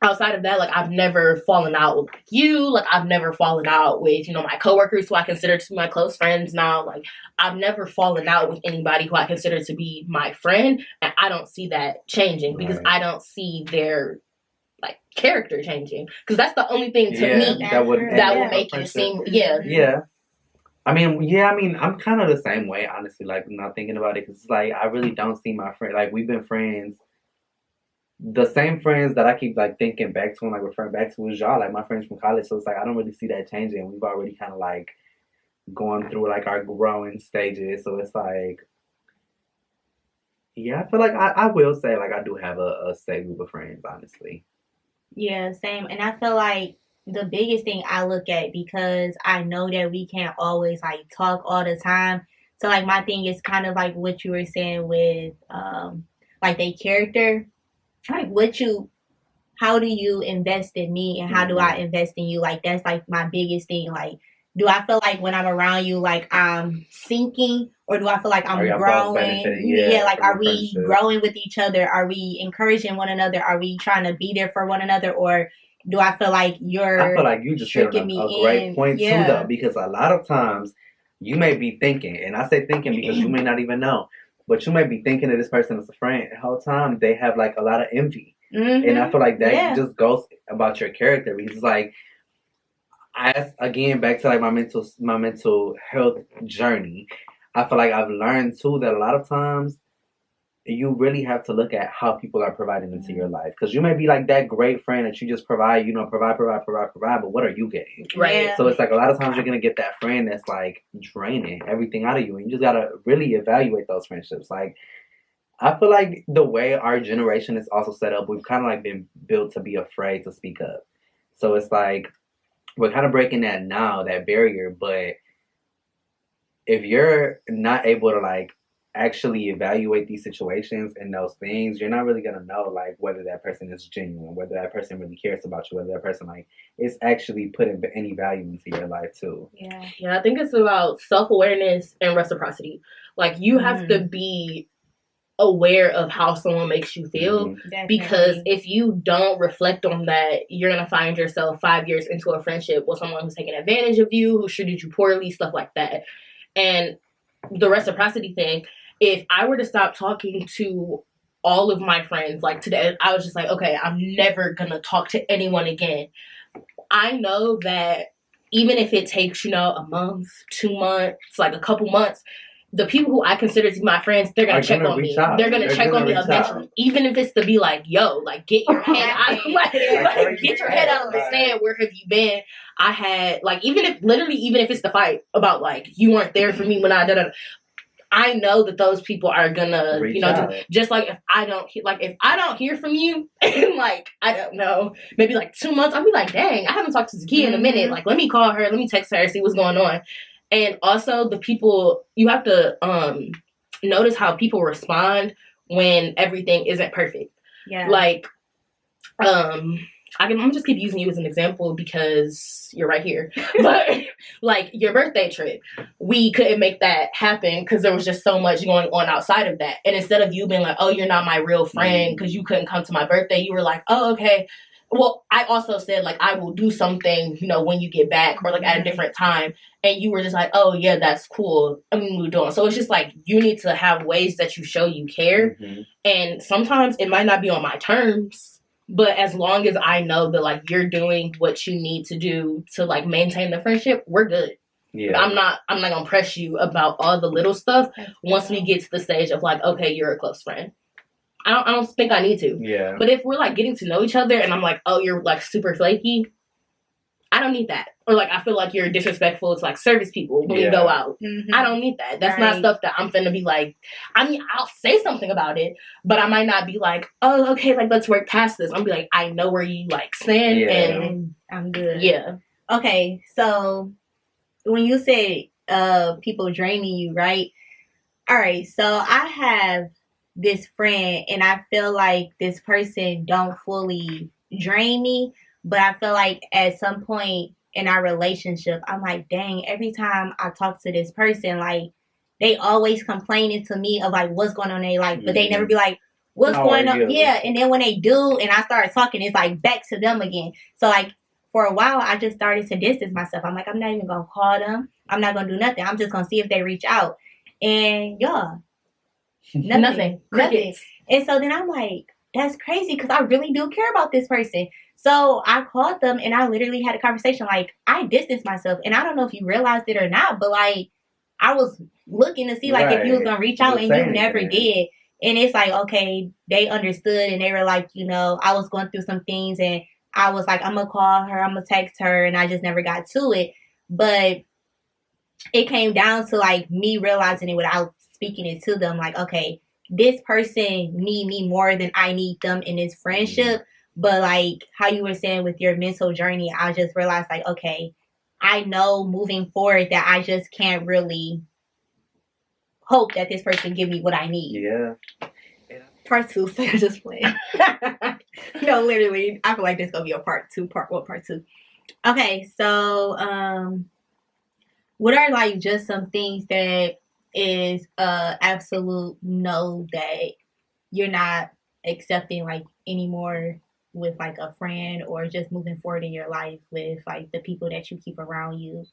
outside of that, like I've never fallen out with like you, like I've never fallen out with, you know, my coworkers who I consider to be my close friends now. Like I've never fallen out with anybody who I consider to be my friend, and I don't see that changing because I don't see their like character changing, because that's the only thing to me that would make you seem I mean, I'm kind of the same way, honestly, like not thinking about it, because it's like I really don't see my friend, like we've been friends. The same friends that I keep like thinking back to and like referring back to is y'all, like my friends from college. So it's like I don't really see that changing. We've already kind of like gone through like our growing stages. So it's like, I feel like I will say like I do have a set group of friends, honestly. Yeah, same. And I feel like the biggest thing I look at, because I know that we can't always like talk all the time. So like my thing is kind of like what you were saying with like their character. Like how do you invest in me and how do I invest in you? Like that's like my biggest thing. Like, do I feel like when I'm around you, like I'm sinking, or do I feel like I'm growing? Like are we growing with each other? Are we encouraging one another? Are we trying to be there for one another? Or do I feel like I feel like you just hit on a great point too, though, because a lot of times you may be thinking, and I say thinking because you may not even know. But you might be thinking that this person is a friend. The whole time they have like a lot of envy, and I feel like that just goes about your character. Because it's like, again back to like my mental health journey. I feel like I've learned too that a lot of times you really have to look at how people are providing into your life, because you may be like that great friend that you just provide, provide, but what are you getting? Right. So it's like a lot of times you're gonna get that friend that's like draining everything out of you, and you just gotta really evaluate those friendships. Like I feel like the way our generation is also set up, we've kind of like been built to be afraid to speak up. So it's like we're kind of breaking that now, that barrier. But if you're not able to like actually evaluate these situations and those things, you're not really gonna know like whether that person is genuine, whether that person really cares about you, whether that person like is actually putting any value into your life too. I think it's about self-awareness and reciprocity. Like you have to be aware of how someone makes you feel, because if you don't reflect on that, you're gonna find yourself 5 years into a friendship with someone who's taking advantage of you, who treated you poorly, stuff like that. And the reciprocity thing, if I were to stop talking to all of my friends, like today, I was just like, okay, I'm never gonna talk to anyone again. I know that even if it takes, a month, 2 months, like a couple months, the people who I consider to be my friends, they're gonna check on me. They're gonna check on me eventually, even if it's to be like, "Yo, like get your head out, get your head out of the sand. Where have you been?" I had like even if it's the fight about like you weren't there for me when I did it. I know that those people are gonna, just like if I don't hear from you in like, I don't know, maybe like 2 months, I'll be like, dang, I haven't talked to Zakia in a minute. Like, let me call her, let me text her, see what's going on. And also the people, you have to notice how people respond when everything isn't perfect. Yeah. Like, I'm just keep using you as an example because you're right here. But like your birthday trip, we couldn't make that happen because there was just so much going on outside of that. And instead of you being like, oh, you're not my real friend because you couldn't come to my birthday, you were like, oh, okay. Well, I also said like, I will do something, when you get back or like at a different time. And you were just like, oh yeah, that's cool. I mean, we're doing. So it's just like, you need to have ways that you show you care. Mm-hmm. And sometimes it might not be on my terms. But as long as I know that, like, you're doing what you need to do to, like, maintain the friendship, we're good. Yeah. I'm not going to press you about all the little stuff once we get to the stage of, like, okay, you're a close friend. I don't think I need to. Yeah. But if we're like getting to know each other and I'm like, oh, you're like super flaky, I don't need that. Or like I feel like you're disrespectful to like service people when we go out. I don't need that. That's not stuff that I'm finna be like. I mean, I'll say something about it, but I might not be like, oh, okay, like let's work past this. I'll be like, I know where you like stand and I'm good. Yeah. Okay, so when you say people draining you, right? All right, so I have this friend and I feel like this person don't fully drain me, but I feel like at some point in our relationship, I'm like, dang, every time I talk to this person, like they always complaining to me of like what's going on in their life, but they never be like, what's going on? Yeah, and then when they do and I start talking, it's like back to them again. So like for a while, I just started to distance myself. I'm like, I'm not even going to call them. I'm not going to do nothing. I'm just going to see if they reach out. And yeah, nothing. And so then I'm like, that's crazy because I really do care about this person. So I called them and I literally had a conversation. Like, I distanced myself. And I don't know if you realized it or not, but like, I was looking to see like if you was going to reach out and you never did. And it's like, okay, they understood and they were like, you know, I was going through some things and I was like, I'm going to call her, I'm going to text her, and I just never got to it. But it came down to, like, me realizing it without speaking it to them. Like, okay, this person need me more than I need them in this friendship. But, like, how you were saying with your mental journey, I just realized, like, okay, I know moving forward that I just can't really hope that this person give me what I need. Yeah. Part 2, so you're just playing. No, literally, I feel like this gonna be a part 2. Part 1, part 2. Okay, so what are like just some things that is absolute no that you're not accepting like anymore with like a friend or just moving forward in your life with like the people that you keep around you?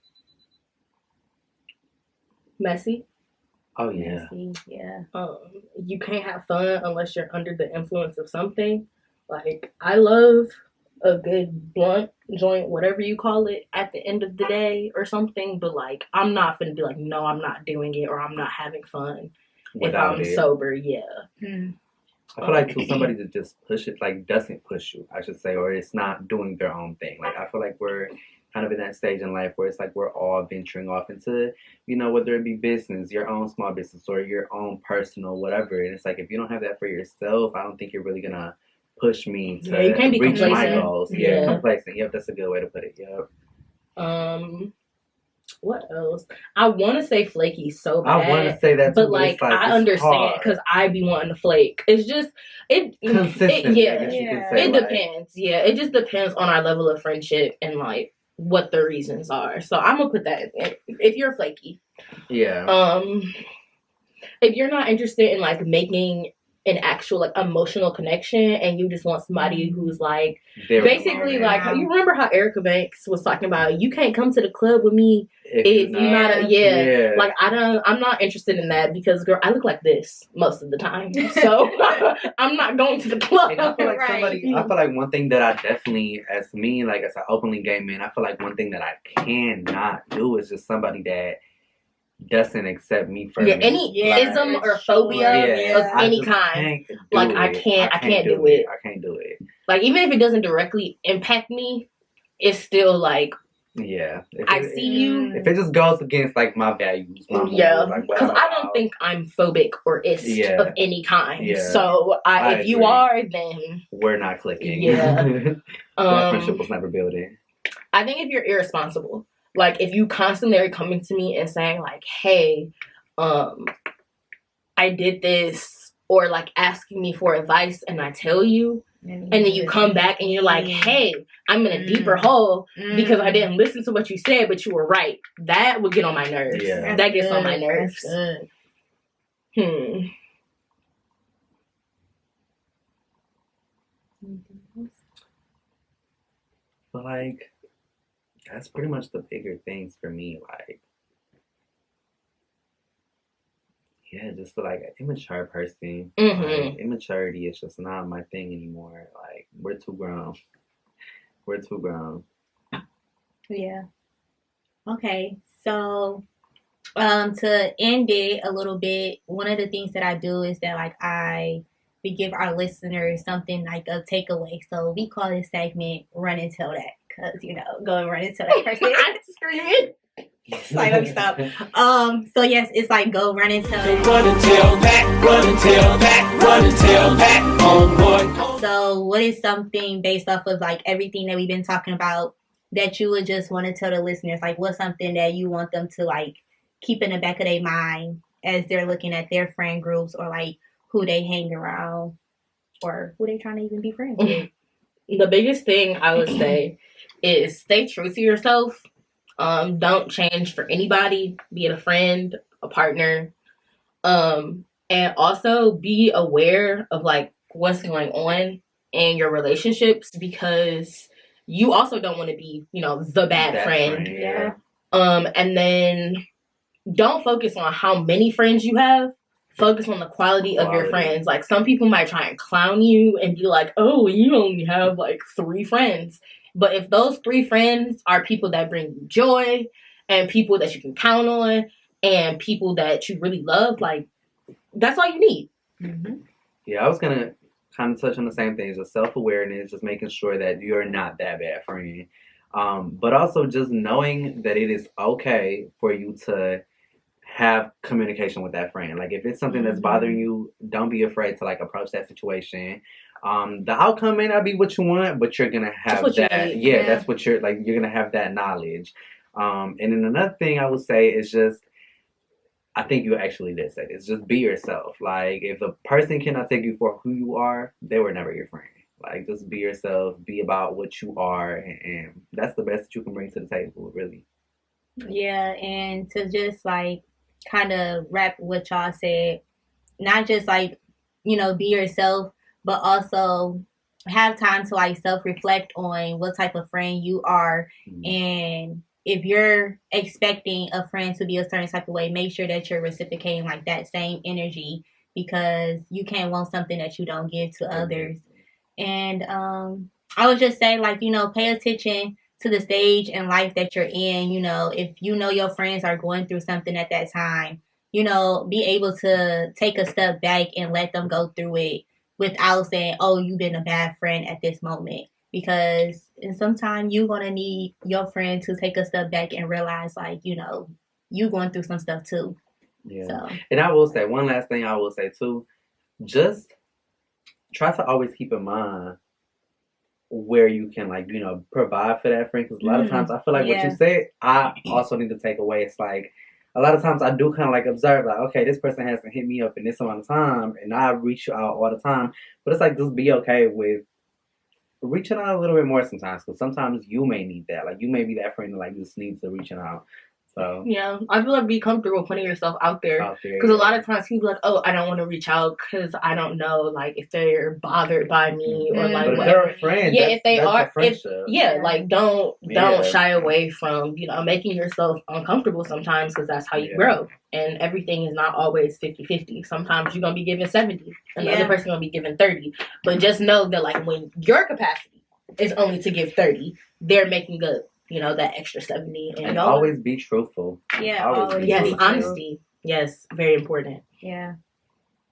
Messy. Oh yeah. Messy, yeah. You can't have fun unless you're under the influence of something. Like, I love a good blunt joint, whatever you call it, at the end of the day or something. But like, I'm not finna be like, no, I'm not doing it or I'm not having fun Without if I'm sober. Yeah. I feel like somebody that just push it, like doesn't push you, I should say, or it's not doing their own thing. Like I feel like we're kind of in that stage in life where it's like we're all venturing off into, you know, whether it be business, your own small business, or your own personal whatever. And it's like if you don't have that for yourself, I don't think you're really gonna push me to you can't be reach complacent. my goals. Yeah, complacent. Yep, that's a good way to put it. Yep. What else? I want to say flaky so bad. I want to say that too, but like I understand because I be wanting to flake. It's just consistent. It depends. Yeah, it just depends on our level of friendship and like what the reasons are. So I'm gonna put that in. If you're flaky, if you're not interested in like making an actual like emotional connection and you just want somebody who's like basically like you remember how Erica Banks was talking about you can't come to the club with me if you're not like I'm not interested in that because girl I look like this most of the time so I'm not going to the club. And I feel like I feel like one thing that I definitely as me like as an openly gay man I feel like one thing that I cannot do is just somebody that doesn't accept me for any ism or phobia of any kind. Like I can't do it. I can't do it. Like even if it doesn't directly impact me, it's still like I see you. If it just goes against like my values, my morals, because I don't think I'm phobic or ist of any kind. Yeah. So if you are, then we're not clicking. Yeah, that friendship was never built in. I think if you're irresponsible. Like, if you constantly are coming to me and saying, like, hey, I did this, or, like, asking me for advice, and I tell you, and then you come back and you're like, hey, I'm in a deeper hole because I didn't listen to what you said, but you were right. That would get on my nerves. Yeah. That gets on my nerves. But, like... that's pretty much the bigger things for me, like, just like an immature person. Like, immaturity is just not my thing anymore. Like, we're too grown. Yeah. Okay, so to end it a little bit, one of the things that I do is that like I we give our listeners something like a takeaway. So we call this segment "Run and Tell That," because go and run and tell that person. I'm screaming. Like, let me stop. So yes, it's like go run and tell that. Run and tell that, run and tell that, run and tell that, homeboy. So what is something based off of like everything that we've been talking about that you would just want to tell the listeners? Like, what's something that you want them to like keep in the back of their mind as they're looking at their friend groups, or like who they hang around, or who they trying to even be friends with? The biggest thing I would say is stay true to yourself. Don't change for anybody, be it a friend, a partner. And also be aware of like what's going on in your relationships, because you also don't want to be, the bad friend. Yeah. And then don't focus on how many friends you have. Focus on the quality of your friends. Like, some people might try and clown you and be like, oh, you only have like 3 friends. But if those 3 friends are people that bring you joy and people that you can count on and people that you really love, like, that's all you need. Mm-hmm. Yeah, I was going to kind of touch on the same things, just self-awareness, just making sure that you're not that bad friend. But also just knowing that it is okay for you to have communication with that friend. Like, if it's something that's bothering you, don't be afraid to like approach that situation. The outcome may not be what you want, but you're gonna have that. Yeah, that's what you're like. You're gonna have that knowledge. And then another thing I would say is just, I think you actually did say this, just be yourself. Like, if a person cannot take you for who you are, they were never your friend. Like, just be yourself, be about what you are, and that's the best that you can bring to the table, really. Yeah, and to just like kind of wrap what y'all said, not just like, be yourself, but also have time to like self-reflect on what type of friend you are. And if you're expecting a friend to be a certain type of way, make sure that you're reciprocating like that same energy, because you can't want something that you don't give to others. And I would just say, like, pay attention to the stage in life that you're in. If your friends are going through something at that time, be able to take a step back and let them go through it without saying, oh, you've been a bad friend at this moment. Because sometimes you're going to need your friend to take a step back and realize, like, you going through some stuff too. Yeah. So. And I will say, one last thing I will say too, just try to always keep in mind where you can, like, provide for that friend. Because a lot of times I feel like what you said, I also need to take away. It's like, a lot of times I do kind of like observe, like, okay, this person hasn't hit me up in this amount of time, and I reach out all the time. But it's like, just be okay with reaching out a little bit more sometimes, because sometimes you may need that. Like, you may be that friend that like just needs to reach out. So yeah, I feel like be comfortable putting yourself out there, because a lot of times people are like, oh, I don't want to reach out because I don't know, like, if they're bothered by me or like, but if whatever. they're a friend, yeah, if they are, like don't shy away from making yourself uncomfortable sometimes, because that's how you grow. And everything is not always 50-50. Sometimes you're gonna be given 70, and the other person gonna be given 30. But just know that, like, when your capacity is only to give 30, they're making up that extra 70. And always be truthful. Yeah, always. Yes, honesty. Yes, very important. Yeah.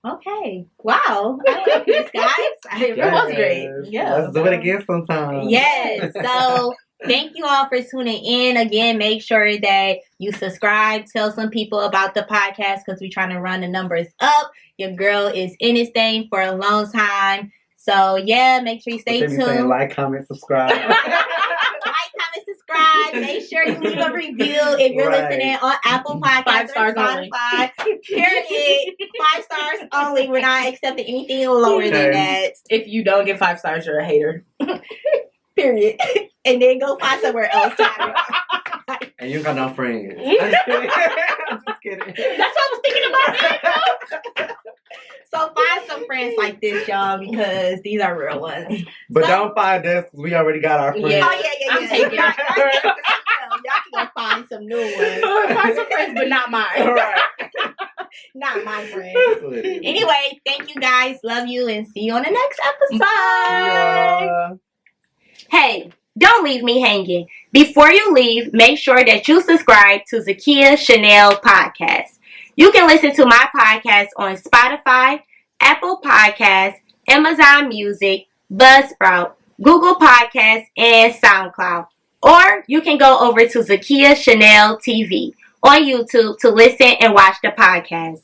Okay. Wow. I love this, guys. It was great. Yeah. Let's do it again sometime. Yes. So thank you all for tuning in. Again, make sure that you subscribe. Tell some people about the podcast, because we're trying to run the numbers up. Your girl is in this thing for a long time. So yeah, make sure you stay tuned. Saying like, comment, subscribe. Make sure you leave a review if you're listening on Apple Podcasts or Spotify. Period. 5 stars only. We're not accepting anything lower than that. If you don't get 5 stars, you're a hater. Period. And then go find somewhere else. And you got no friends. I'm just kidding. I'm just kidding. That's what I was thinking about. So find some friends like this, y'all, because these are real ones. But don't find us, because we already got our friends. Yeah. Oh, yeah. I'm taking it. Y'all can go find some new ones. Find some friends, but not mine. Right. Not my friends. Anyway, thank you guys. Love you, and see you on the next episode. Yeah. Hey, don't leave me hanging. Before you leave, make sure that you subscribe to Zakia Chanel Podcast. You can listen to my podcast on Spotify, Apple Podcasts, Amazon Music, Buzzsprout, Google Podcasts, and SoundCloud. Or you can go over to Zakia Chanel TV on YouTube to listen and watch the podcast.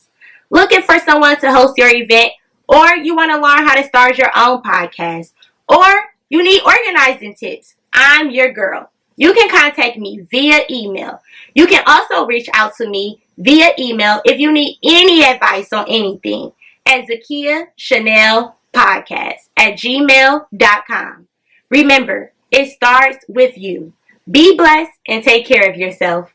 Looking for someone to host your event, or you want to learn how to start your own podcast, or you need organizing tips, I'm your girl. You can contact me via email. You can also reach out to me via email if you need any advice on anything at Zakia Chanel Podcast at gmail.com. Remember, it starts with you. Be blessed and take care of yourself.